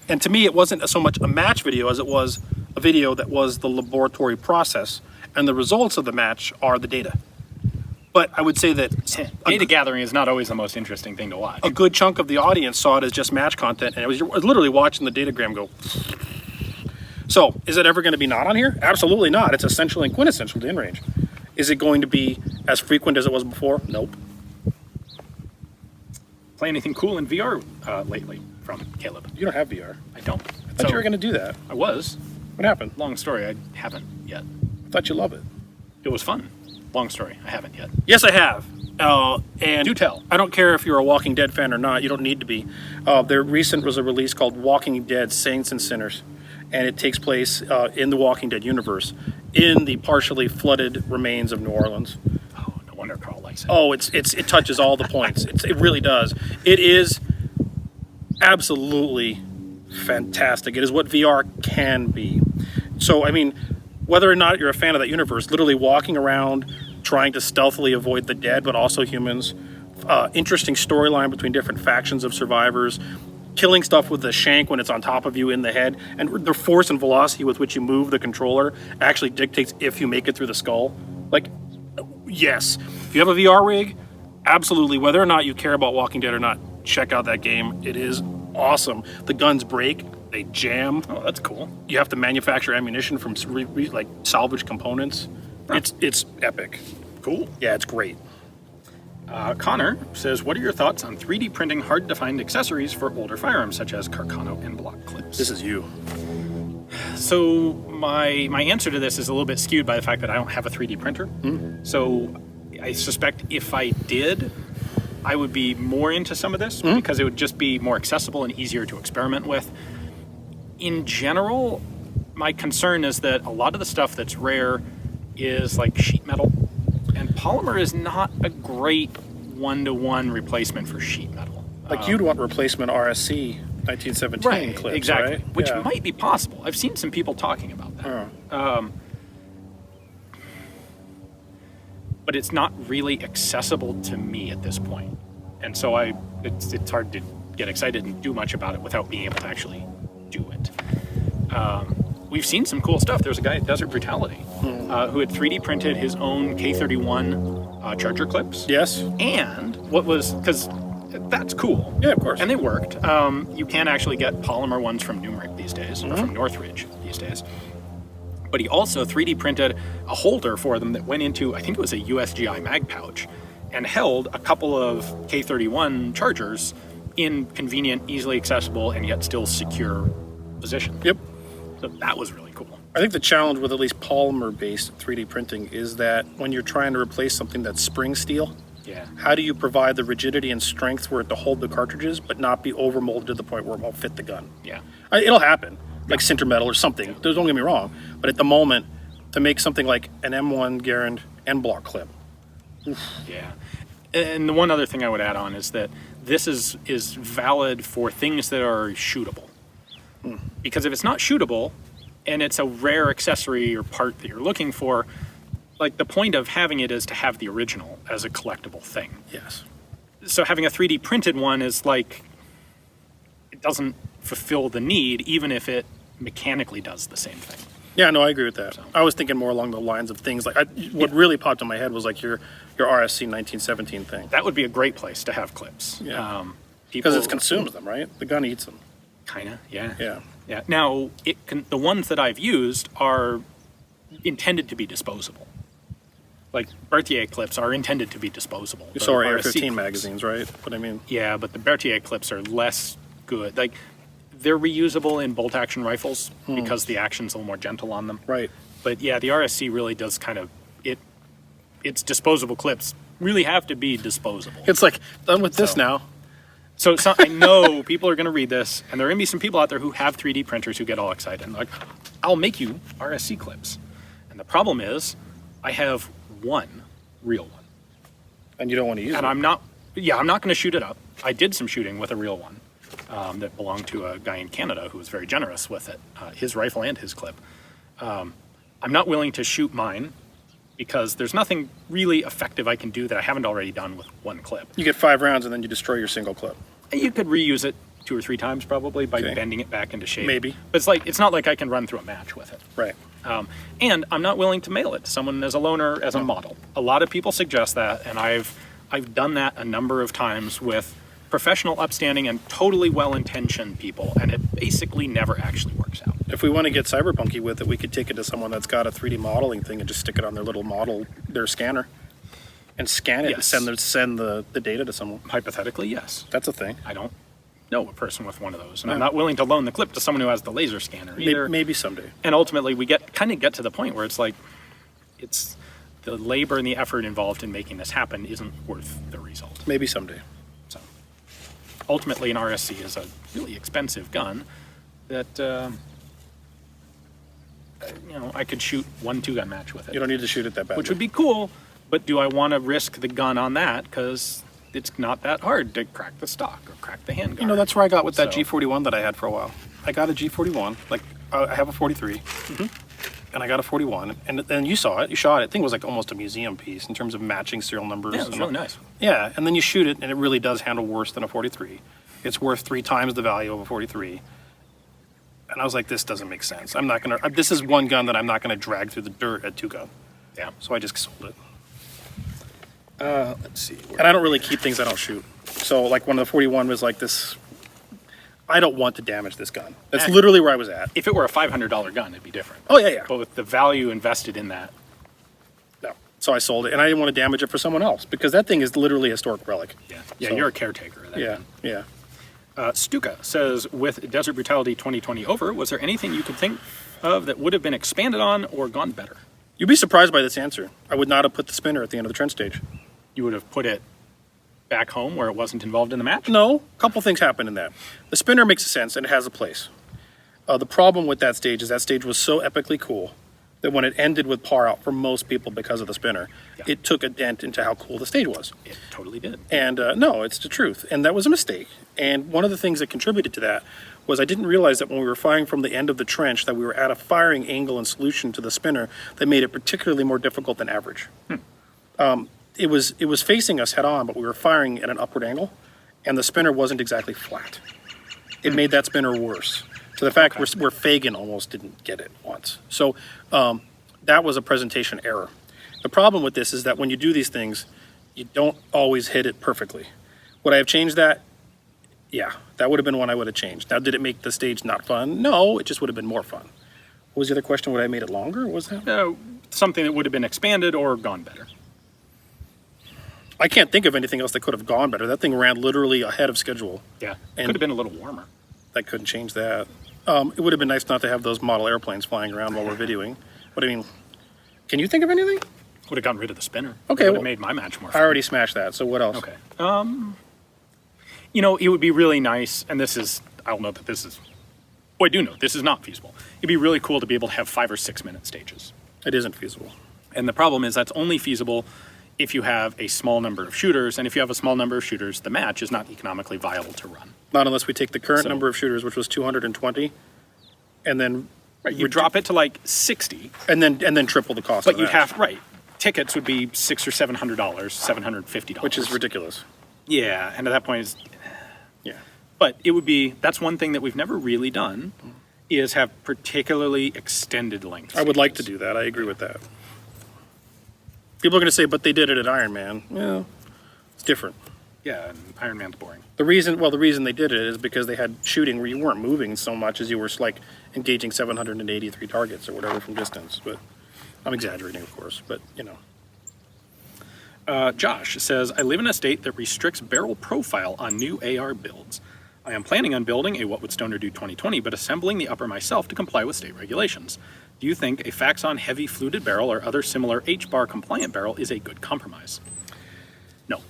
And to me, it wasn't so much a match video as it was a video that was the laboratory process, and the results of the match are the data. But I would say that Data gathering is not always the most interesting thing to watch. a good chunk of the audience saw it as just match content, and it was literally watching the datagram go. So, is it ever going to be not on here? Absolutely not. It's essential and quintessential to InRange. Is it going to be as frequent as it was before? Nope. Play anything cool in VR lately from Caleb? You don't have VR. I don't. I thought you were going to do that. I was. What happened? Long story, I haven't yet. I thought you love it. It was fun. Long story, I haven't yet. Yes, I have. And Do tell. I don't care if you're a Walking Dead fan or not. You don't need to be. Their recent was a release called Walking Dead: Saints and Sinners, and it takes place in the Walking Dead universe, in the partially flooded remains of New Orleans. Oh, no wonder Karl likes it. Oh, it touches all the points. It really does. It is absolutely fantastic. It is what VR can be. So, I mean, whether or not you're a fan of that universe, literally walking around, trying to stealthily avoid the dead, but also humans, interesting storyline between different factions of survivors. Killing stuff with the shank when it's on top of you in the head, and the force and velocity with which you move the controller actually dictates if you make it through the skull. Like, yes, if you have a VR rig, absolutely, whether or not you care about Walking Dead or not, check out that game. It is awesome. The guns break, they jam. Oh, that's cool. You have to manufacture ammunition from like salvage components. Huh. It's epic. Cool. Yeah, it's great. Connor says, what are your thoughts on 3D printing hard-to-find accessories for older firearms, such as Carcano and block clips? This is you. So my answer to this is a little bit skewed by the fact that I don't have a 3D printer. So I suspect if I did, I would be more into some of this because it would just be more accessible and easier to experiment with. In general, my concern is that a lot of the stuff that's rare is like sheet metal. And polymer is not a great one-to-one replacement for sheet metal. Like you'd want replacement RSC 1917 clips, exactly, right? Which might be possible. I've seen some people talking about that. But it's not really accessible to me at this point. And so it's hard to get excited and do much about it without being able to actually do it. We've seen some cool stuff. There's a guy at Desert Brutality who had 3D printed his own K31 charger clips. Yes. And because that's cool. Yeah, of course. And they worked. You can actually get polymer ones from Numeric these days, or from Northridge these days. But he also 3D printed a holder for them that went into, I think it was a USGI mag pouch, and held a couple of K31 chargers in convenient, easily accessible, and yet still secure position. Yep. So that was really cool. I think the challenge with at least polymer-based 3D printing is that when you're trying to replace something that's spring steel, how do you provide the rigidity and strength for it to hold the cartridges but not be overmolded to the point where it won't fit the gun? Yeah. It'll happen, like sinter metal or something. Don't get me wrong. But at the moment, to make something like an M1 Garand end block clip. Oof. Yeah. And the one other thing I would add on is that this is valid for things that are shootable. Because if it's not shootable and it's a rare accessory or part that you're looking for, like the point of having it is to have the original as a collectible thing. Yes. So having a 3D printed one is like, it doesn't fulfill the need, even if it mechanically does the same thing. Yeah, no, I agree with that. So. I was thinking more along the lines of things like, what really popped in my head was like your RSC 1917 thing. That would be a great place to have clips. Yeah. Because it consumes them, right? The gun eats them. Kinda, yeah. Yeah. Yeah. Now, the ones that I've used are intended to be disposable. Like Berthier clips are intended to be disposable. So are RSC AR-15 clips. magazines, right? But I mean, yeah, but the Berthier clips are less good. Like they're reusable in bolt action rifles because the action's a little more gentle on them. Right. But yeah, the RSC really does kind of its disposable clips really have to be disposable. It's like done with this now. So I know people are going to read this, and there are going to be some people out there who have 3D printers who get all excited and like, I'll make you RSC clips. And the problem is, I have one real one. And you don't want to use it. And I'm not going to shoot it up. I did some shooting with a real one that belonged to a guy in Canada who was very generous with it, his rifle and his clip. I'm not willing to shoot mine because there's nothing really effective I can do that I haven't already done with one clip. You get 5 rounds and then you destroy your single clip. You could reuse it 2 or 3 times probably by bending it back into shape. Maybe. But it's not like I can run through a match with it. Right. And I'm not willing to mail it to someone as a loaner, as a model. A lot of people suggest that, and I've done that a number of times with professional, upstanding, and totally well-intentioned people, and it basically never actually works out. If we want to get cyberpunky with it, we could take it to someone that's got a 3D modeling thing and just stick it on their little their scanner, and scan it and send the data to someone. Hypothetically, yes. That's a thing. I don't know a person with one of those, and I'm not willing to loan the clip to someone who has the laser scanner either. Maybe someday. And ultimately, we get to the point where it's like, it's the labor and the effort involved in making this happen isn't worth the result. Maybe someday. So, ultimately, an RSC is a really expensive gun that I could shoot 1 2-gun match with it. You don't need to shoot it that badly. Which would be cool, but do I want to risk the gun on that? Because it's not that hard to crack the stock or crack the handgun. That's where I got with that G41 that I had for a while. I got a G41, like I have a 43. and I got a 41, and then you saw it, you shot it. I think it was like almost a museum piece in terms of matching serial numbers. Yeah, it was really nice. Yeah, and then you shoot it, and it really does handle worse than a 43. It's worth 3 times the value of a 43. And I was like, this doesn't make sense. I'm not gonna. This is one gun that I'm not gonna drag through the dirt at 2 Gun. Yeah. So I just sold it. Let's see. And I don't really keep things I don't shoot. So like when the 41 was like this, I don't want to damage this gun. That's literally where I was at. If it were a $500 gun, it'd be different. Oh yeah. But with the value invested in that. No. So I sold it, and I didn't want to damage it for someone else because that thing is literally a historic relic. Yeah, So- you're a caretaker of that gun. Yeah. Stuka says, with Desert Brutality 2020 over, was there anything you could think of that would have been expanded on or gone better? You'd be surprised by this answer. I would not have put the spinner at the end of the trench stage. You would have put it back home where it wasn't involved in the match? No, a couple things happened in that. The spinner makes sense and it has a place. The problem with that stage is that stage was so epically cool that when it ended with par out for most people because of the spinner, it took a dent into how cool the stage was. It totally did. And no, it's the truth. And that was a mistake. And one of the things that contributed to that was I didn't realize that when we were firing from the end of the trench that we were at a firing angle and solution to the spinner that made it particularly more difficult than average. It was facing us head on, but we were firing at an upward angle, and the spinner wasn't exactly flat. It made that spinner worse. To the fact where Fagan almost didn't get it once. So that was a presentation error. The problem with this is that when you do these things, you don't always hit it perfectly. Would I have changed that? Yeah, that would have been one I would have changed. Now, did it make the stage not fun? No, it just would have been more fun. What was the other question? Would I have made it longer? What was that? Something that would have been expanded or gone better. I can't think of anything else that could have gone better. That thing ran literally ahead of schedule. Yeah, And- could have been a little warmer. I couldn't change that. It would have been nice not to have those model airplanes flying around while we're videoing. But I mean, can you think of anything? Would have gotten rid of the spinner. Okay, Would well, have made my match more I fun. already smashed that, so what else? Okay. It would be really nice, and I'll note that this is, I do know, this is not feasible. It'd be really cool to be able to have 5 or 6 minute stages. It isn't feasible. And the problem is that's only feasible if you have a small number of shooters, and if you have a small number of shooters, the match is not economically viable to run. Not unless we take the current So- number of shooters, which was 220, and then You drop it to like 60, and then triple the cost. but of you'd that, have, tickets would be $600 or $700, $750. which is ridiculous. Yeah, and at that point, Yeah. but that's one thing that we've never really done, is have particularly extended length. I would like to stages. do that. I agree with that. People are going to say, but they did it at Iron Man. Well, it's different. Yeah, and Iron Man's boring. The reason they did it is because they had shooting where you weren't moving so much as you were like engaging 783 targets or whatever from distance. But I'm exaggerating, of course. But Josh says, I live in a state that restricts barrel profile on new AR builds. I am planning on building a What Would Stoner Do 2020, but assembling the upper myself to comply with state regulations. Do you think a Faxon heavy fluted barrel or other similar H-bar compliant barrel is a good compromise? No.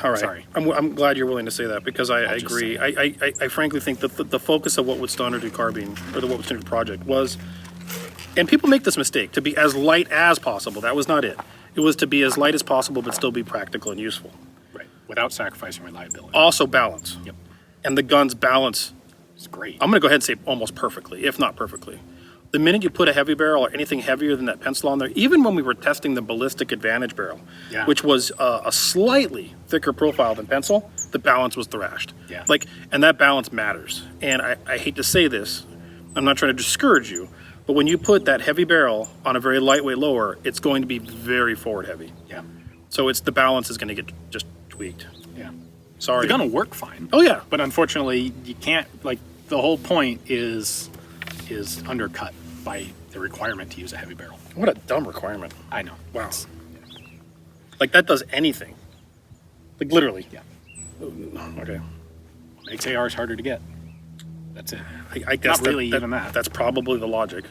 all right. Sorry. I'm glad you're willing to say that because I just agree. I frankly think that the focus of What Would Stoner Do Carbine or the What Would Stoner Do project was, and people make this mistake, to be as light as possible. That was not it. It was to be as light as possible but still be practical and useful. Right. Without sacrificing reliability. Also balance. Yep. And the gun's balance, It's great. I'm going to go ahead and say almost perfectly, if not perfectly. The minute you put a heavy barrel or anything heavier than that pencil on there, even when we were testing the ballistic advantage barrel, Yeah. which was a slightly thicker profile than pencil, the balance was thrashed. Yeah. And that balance matters. And I hate to say this, I'm not trying to discourage you, but when you put that heavy barrel on a very lightweight lower, it's going to be very forward heavy. Yeah. So the balance is going to get just tweaked. Yeah. Sorry. The gun will work fine. Oh yeah. But unfortunately, you can't, the whole point is undercut by the requirement to use a heavy barrel. What a dumb requirement. I know. Wow. That does anything. Literally. Yeah. Okay. Makes ARs harder to get. That's it. I guess Not really even that. That's probably the logic.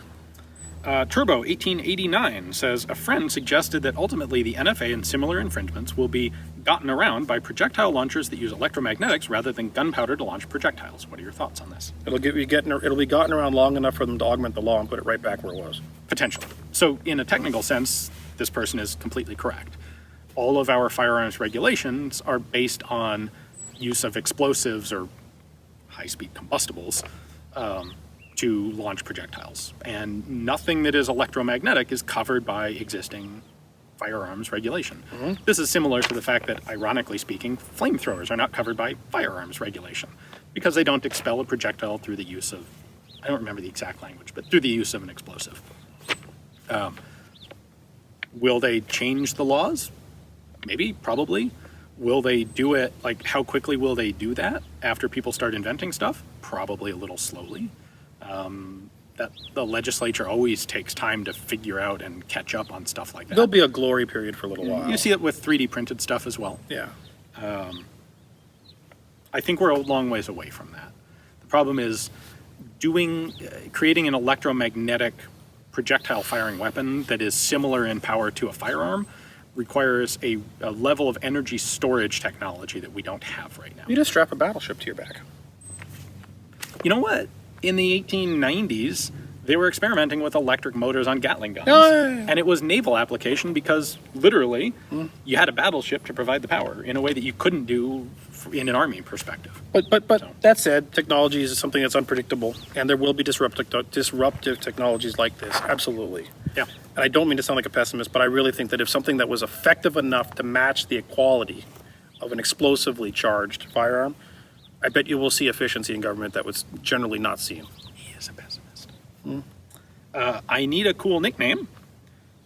Turbo 1889 says, a friend suggested that ultimately the NFA and similar infringements will be gotten around by projectile launchers that use electromagnetics rather than gunpowder to launch projectiles. What are your thoughts on this? It'll be gotten around long enough for them to augment the law and put it right back where it was. Potentially. So in a technical sense, this person is completely correct. All of our firearms regulations are based on use of explosives or high-speed combustibles to launch projectiles. And nothing that is electromagnetic is covered by existing firearms regulation. This is similar to the fact that, ironically speaking, flamethrowers are not covered by firearms regulation because they don't expel a projectile through the use of, I don't remember the exact language, but through the use of an explosive. Will they change the laws? Maybe, probably. Will they do it, like, how quickly will they do that after people start inventing stuff? Probably a little slowly. That the legislature always takes time to figure out and catch up on stuff like that. There'll be a glory period for a little while. You see it with 3D printed stuff as well. Yeah. I think we're a long ways away from that. The problem is creating an electromagnetic projectile firing weapon that is similar in power to a firearm requires a level of energy storage technology that we don't have right now. You just strap a battleship to your back. You know what? In the 1890s, they were experimenting with electric motors on Gatling guns. And it was naval application because literally you had a battleship to provide the power in a way that you couldn't do in an army perspective. But that said, technology is something that's unpredictable, and there will be disruptive technologies like this. Absolutely. Yeah. And I don't mean to sound like a pessimist, but I really think that if something that was effective enough to match the quality of an explosively charged firearm, I bet you will see efficiency in government that was generally not seen. He is a pessimist. I need a cool nickname.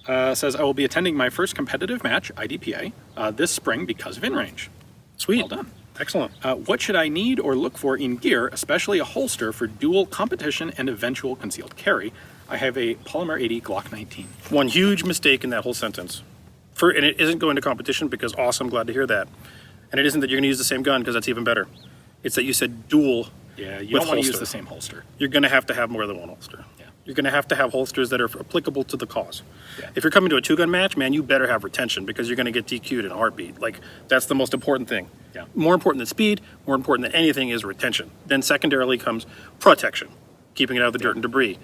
Says, I will be attending my first competitive match, IDPA, this spring because of InRange. Sweet. Well done. Excellent. What should I need or look for in gear, especially a holster for dual competition and eventual concealed carry? I have a Polymer 80 Glock 19. One huge mistake in that whole sentence. And it isn't going to competition because awesome, glad to hear that. And it isn't that you're going to use the same gun because that's even better. It's that you said dual. Yeah, you don't want to use the same holster. You're going to have more than one holster. Yeah. You're going to have holsters that are applicable to the cause. Yeah. If you're coming to a two-gun match, man, you better have retention because you're going to get DQ'd in a heartbeat. Like, that's the most important thing. Yeah. More important than speed, more important than anything is retention. Then secondarily comes protection, keeping it out of the dirt and debris.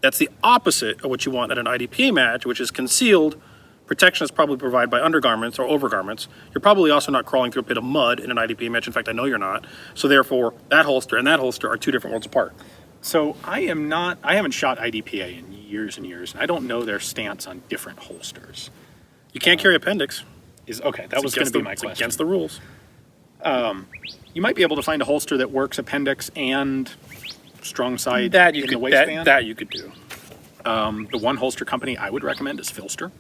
That's the opposite of what you want at an IDPA match, which is concealed. Protection is probably provided by undergarments or overgarments. You're probably also not crawling through a pit of mud in an IDPA match. In fact, I know you're not. So therefore, that holster and that holster are two different worlds apart. So I haven't shot IDPA in years and years, and I don't know their stance on different holsters. You can't carry appendix. That was going to be my question. It's against the rules. You might be able to find a holster that works appendix and strong side The waistband. that you could do. The one holster company I would recommend is Filster.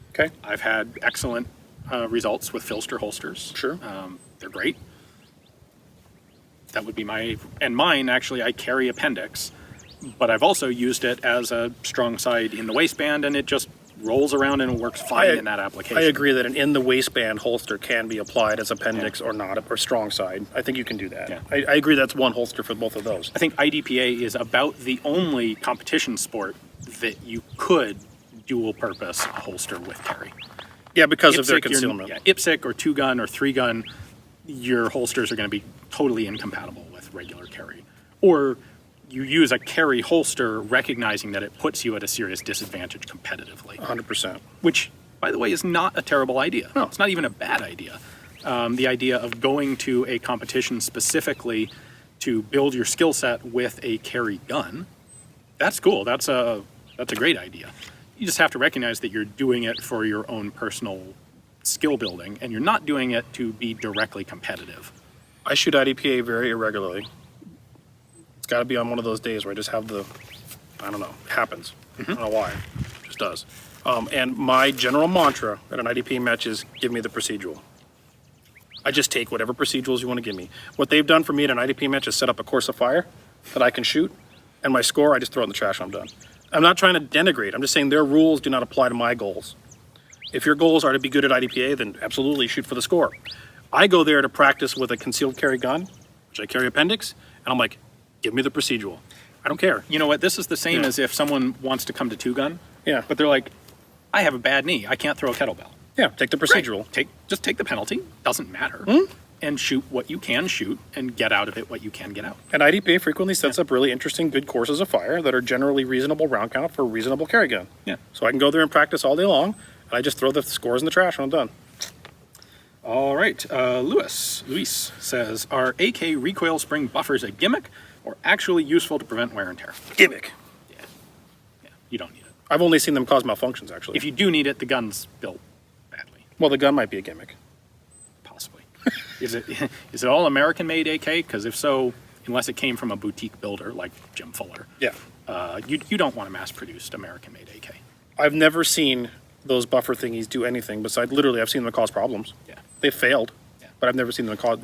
Okay. I've had excellent results with Filster holsters. Sure. They're great. That would be mine, actually, I carry appendix, but I've also used it as a strong side in the waistband, and it just rolls around and works fine in that application. I agree that an in the waistband holster can be applied as appendix or not, or strong side. I think you can do that. Yeah. I agree that's one holster for both of those. I think IDPA is about the only competition sport that you could dual purpose a holster with carry. Yeah, because of their concealment. IPSC or 2-gun or 3-gun, your holsters are going to be totally incompatible with regular carry. Or you use a carry holster recognizing that it puts you at a serious disadvantage competitively. 100%. Which, by the way, is not a terrible idea. No. It's not even a bad idea. The idea of going to a competition specifically to build your skill set with a carry gun, that's cool. That's a great idea. You just have to recognize that you're doing it for your own personal skill building, and you're not doing it to be directly competitive. I shoot IDPA very irregularly. It's got to be on one of those days where I just have I don't know, it happens. I don't know why, it just does. And my general mantra at an IDPA match is give me the procedural. I just take whatever procedurals you want to give me. What they've done for me at an IDPA match is set up a course of fire that I can shoot, and my score, I just throw it in the trash and I'm done. I'm not trying to denigrate. I'm just saying their rules do not apply to my goals. If your goals are to be good at IDPA, then absolutely shoot for the score. I go there to practice with a concealed carry gun, which I carry appendix, and I'm like, give me the procedural. I don't care. You know what? This is the same as if someone wants to come to 2-gun, but they're like, I have a bad knee. I can't throw a kettlebell. Yeah, take the procedural. Right. Just take the penalty. Doesn't matter. And shoot what you can shoot and get out of it what you can get out. And IDPA frequently sets up really interesting, good courses of fire that are generally reasonable round count for a reasonable carry gun. Yeah. So I can go there and practice all day long, and I just throw the scores in the trash when I'm done. All right. Luis says, are AK recoil spring buffers a gimmick, or actually useful to prevent wear and tear? Gimmick. Yeah, you don't need it. I've only seen them cause malfunctions, actually. If you do need it, the gun's built badly. Well, the gun might be a gimmick. Possibly. Is it all American-made AK? Because if so, unless it came from a boutique builder like Jim Fuller, Yeah. you don't want a mass-produced American-made AK. I've never seen those buffer thingies do anything besides, literally, I've seen them cause problems. Yeah. They've failed, Yeah. but I've never seen them cause,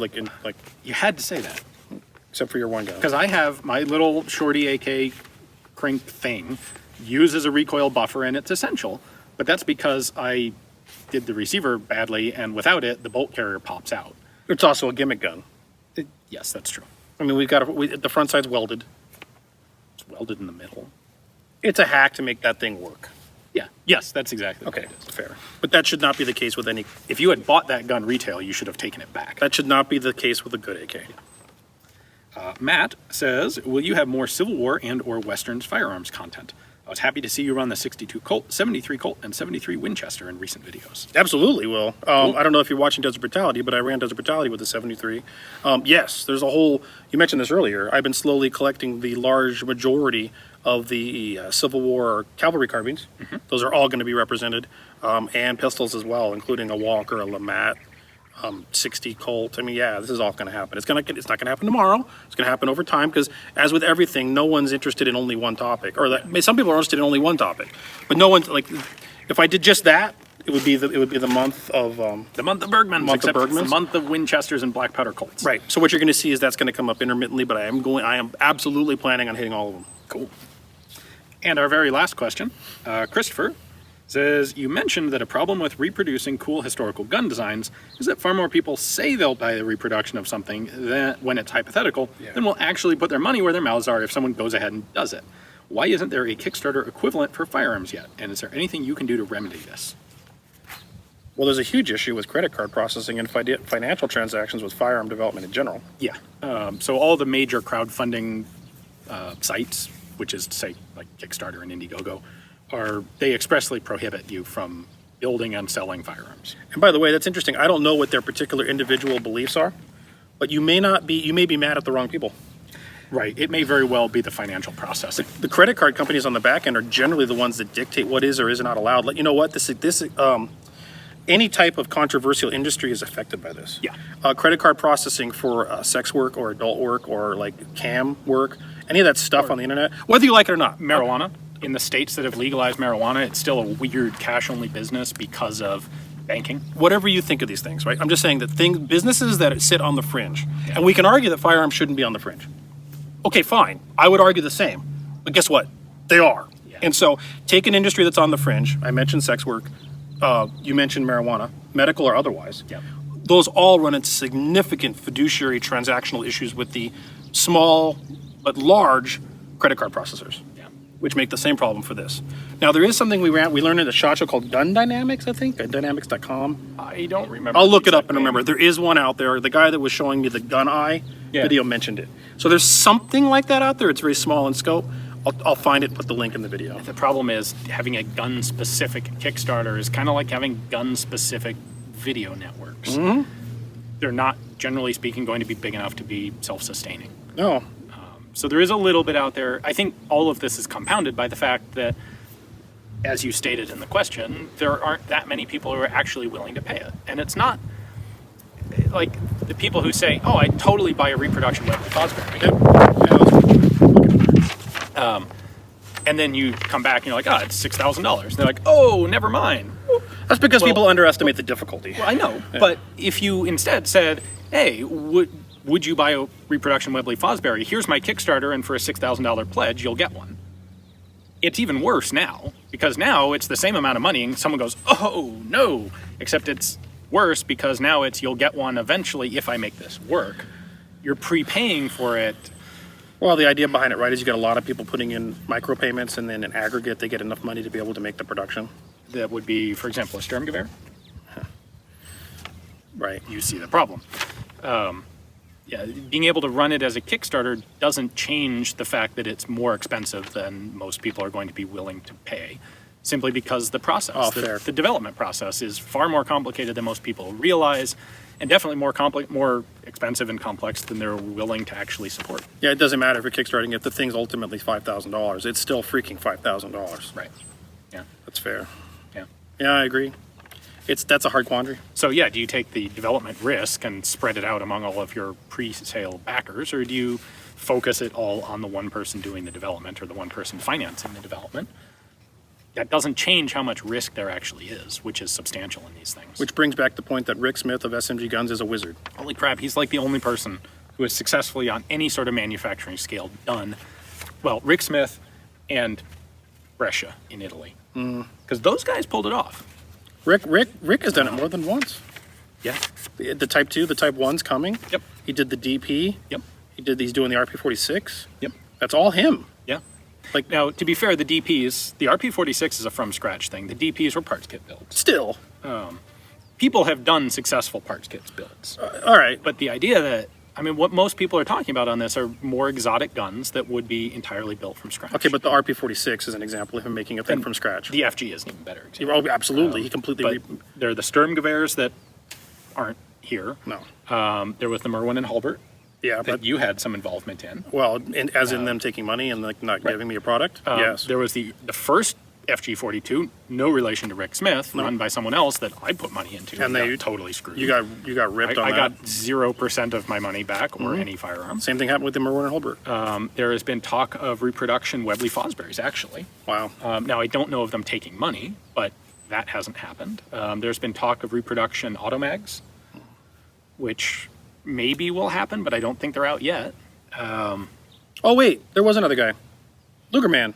You had to say that. except for your one gun. Because I have my little shorty AK crank thing used as a recoil buffer, and it's essential. But that's because I did the receiver badly, and without it, the bolt carrier pops out. It's also a gimmick gun. Yes, that's true. I mean, the front side's welded. It's welded in the middle. It's a hack to make that thing work. Yeah. Yes, that's exactly Okay, what it is. fair. But that should not be the case with any. If you had bought that gun retail, you should have taken it back. That should not be the case with a good AK. Matt says, will you have more Civil War and or Westerns firearms content? I was happy to see you run the 62 Colt, 73 Colt, and 73 Winchester in recent videos. Absolutely will. I don't know if you're watching Desert Brutality, but I ran Desert Brutality with the 73. Yes, there's a whole, you mentioned this earlier, I've been slowly collecting the large majority of the Civil War cavalry carbines. Mm-hmm. Those are all going to be represented, and pistols as well, including a Walker, a Lamat, 60 Colt. I mean, yeah, this is all going to happen. It's not going to happen tomorrow. It's going to happen over time because, as with everything, no one's interested in only one topic. Or some people are interested in only one topic, but no one's like. If I did just that, it would be the month of the month of Bergmans, except it's the month of Winchesters and black powder Colts. Right. So what you're going to see is that's going to come up intermittently, but I am absolutely planning on hitting all of them. Cool. And our very last question, Christopher says, you mentioned that a problem with reproducing cool historical gun designs is that far more people say they'll buy the reproduction of something that, when it's hypothetical, than will actually put their money where their mouths are if someone goes ahead and does it. Why isn't there a Kickstarter equivalent for firearms yet? And is there anything you can do to remedy this? Well, there's a huge issue with credit card processing and financial transactions with firearm development in general. Yeah. So all the major crowdfunding sites, which is to say like Kickstarter and Indiegogo, they expressly prohibit you from building and selling firearms. And by the way, that's interesting. I don't know what their particular individual beliefs are, but you may be mad at the wrong people. Right. It may very well be the financial processing. The credit card companies on the back end are generally the ones that dictate what is or is not allowed. Like, you know what? Any type of controversial industry is affected by this. Yeah. Credit card processing for sex work or adult work or like cam work, any of that stuff on the internet, whether you like it or not. Marijuana. In the states that have legalized marijuana, it's still a weird cash-only business because of banking. Whatever you think of these things, right? I'm just saying that businesses that sit on the fringe, and we can argue that firearms shouldn't be on the fringe. Okay, fine. I would argue the same. But guess what? They are. Yeah. And so take an industry that's on the fringe. I mentioned sex work. You mentioned marijuana, medical or otherwise. Yeah. Those all run into significant fiduciary transactional issues with the small but large credit card processors, which make the same problem for this. Now, there is something we learned in the ShotShow called Gun Dynamics, I think, at dynamics.com. I don't remember. I'll look it up and remember. There is one out there. The guy that was showing me the gun eye video mentioned it. So there's something like that out there. It's very small in scope. I'll find it, put the link in the video. The problem is having a gun-specific Kickstarter is kind of like having gun-specific video networks. Mm-hmm. They're not, generally speaking, going to be big enough to be self-sustaining. No. So there is a little bit out there. I think all of this is compounded by the fact that, as you stated in the question, there aren't that many people who are actually willing to pay it. And it's not like the people who say, oh, I'd totally buy a reproduction Webley Fosbury. And then you come back and you're like, it's $6,000. They're like, oh, never mind. That's because people underestimate the difficulty. Well, I know. Yeah. But if you instead said, hey, would you buy a reproduction Webley Fosbury? Here's my Kickstarter, and for a $6,000 pledge, you'll get one. It's even worse now, because now it's the same amount of money, and someone goes, oh, no. Except it's worse because now it's you'll get one eventually if I make this work. You're prepaying for it. Well, the idea behind it, right, is you get a lot of people putting in micropayments, and then in aggregate, they get enough money to be able to make the production. That would be, for example, a Sturmgewehr. Right. You see the problem. Being able to run it as a Kickstarter doesn't change the fact that it's more expensive than most people are going to be willing to pay, simply because the process, the development process, is far more complicated than most people realize. and definitely more expensive and complex than they're willing to actually support. Yeah, it doesn't matter if you're kickstarting it. The thing's ultimately $5,000. It's still freaking $5,000. Right. Yeah. That's fair. Yeah. Yeah, I agree. That's a hard quandary. So yeah, do you take the development risk and spread it out among all of your pre-sale backers, or do you focus it all on the one person doing the development or the one person financing the development? That doesn't change how much risk there actually is, which is substantial in these things. Which brings back the point that Rick Smith of SMG Guns is a wizard. Holy crap, he's like the only person who has successfully on any sort of manufacturing scale done, well, Rick Smith and Brescia in Italy. Because those guys pulled it off. Rick has done it more than once. Yeah. The Type 2, the Type 1's coming. Yep. He did the DP. Yep. He's doing the RP46. Yep. That's all him. Yeah. Like, Now, to be fair, the DPs, the RP46 is a from-scratch thing. The DPs were parts kit builds. still. People have done successful parts kits builds. All right. But the idea that, I mean, what most people are talking about on this are more exotic guns that would be entirely built from scratch. Okay, but the RP46 is an example of him making a thing from scratch. The FG is an even better example. Oh, absolutely. He completely... But they're the Sturmgewehrs that aren't here. No. There was the Merwin and Hulbert Yeah, that but... you had some involvement in. Well, as in them taking money and like not giving me a product? Yes. There was the first FG42, no relation to Rick Smith, run by someone else that I put money into. And they got totally screwed. You got ripped on I that. got 0% of my money back or any firearm. Same thing happened with the Merwin and Hulbert. There has been talk of reproduction Webley Fosbury's, actually. Wow. Now, I don't know of them taking money, but that hasn't happened. There's been talk of reproduction Automags, which maybe will happen, but I don't think they're out yet. Oh, wait. There was another guy. Lugerman.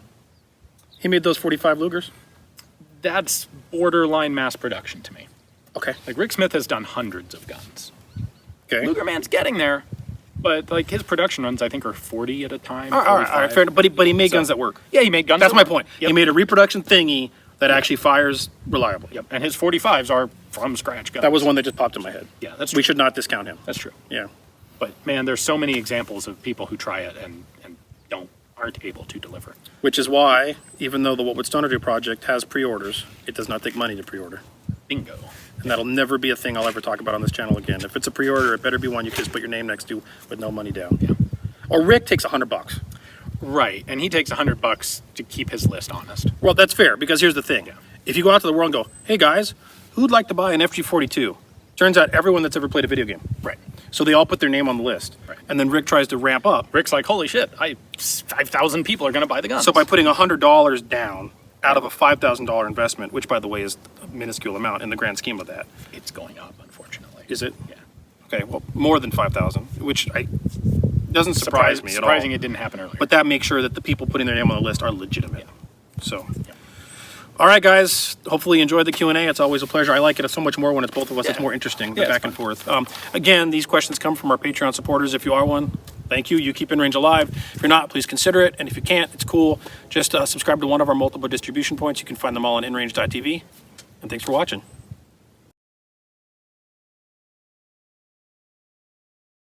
He made those 45 Lugers? That's borderline mass production to me. Okay. Like, Rick Smith has done hundreds of guns. Okay. Lugerman's getting there, but like his production runs, I think, are 40 at a time. All right, fair enough. But he made guns that work. Yeah, he made guns. That's that my work. point. Yep. He made a reproduction thingy that actually fires reliably. Yep. And his 45s are from scratch guns. That was one that just popped in my head. Yeah, that's We true. should not discount him. That's true. Yeah. But man, there's so many examples of people who try it and aren't able to deliver. Which is why, even though the What Would Stoner Do project has pre-orders, it does not take money to pre-order. Bingo. And that'll never be a thing I'll ever talk about on this channel again. If it's a pre-order, it better be one you can just put your name next to with no money down. Yeah. Or Rick takes $100. Right, and he takes $100 to keep his list honest. Well, that's fair, because here's the thing. Yeah. If you go out to the world and go, hey guys, who'd like to buy an FG42? Turns out everyone that's ever played a video game. Right. So they all put their name on the list. Right. And then Rick tries to ramp up. Rick's like, holy shit, 5,000 people are going to buy the guns. So by putting $100 down out of a $5,000 investment, which by the way is a minuscule amount in the grand scheme of that. It's going up, unfortunately. Is it? Yeah. Okay, well, more than 5,000, which doesn't surprise me at all. Surprising it didn't happen earlier. But that makes sure that the people putting their name on the list are legitimate. Yeah. So, Yeah. all right, guys. Hopefully you enjoyed the Q&A. It's always a pleasure. I like it so much more when it's both of us. Yeah. It's more interesting, the Yeah, it's back and forth. Again, these questions come from our Patreon supporters. If you are one, thank you. You keep InRange alive. If you're not, please consider it. And if you can't, it's cool. Just subscribe to one of our multiple distribution points. You can find them all on InRange.tv. And thanks for watching.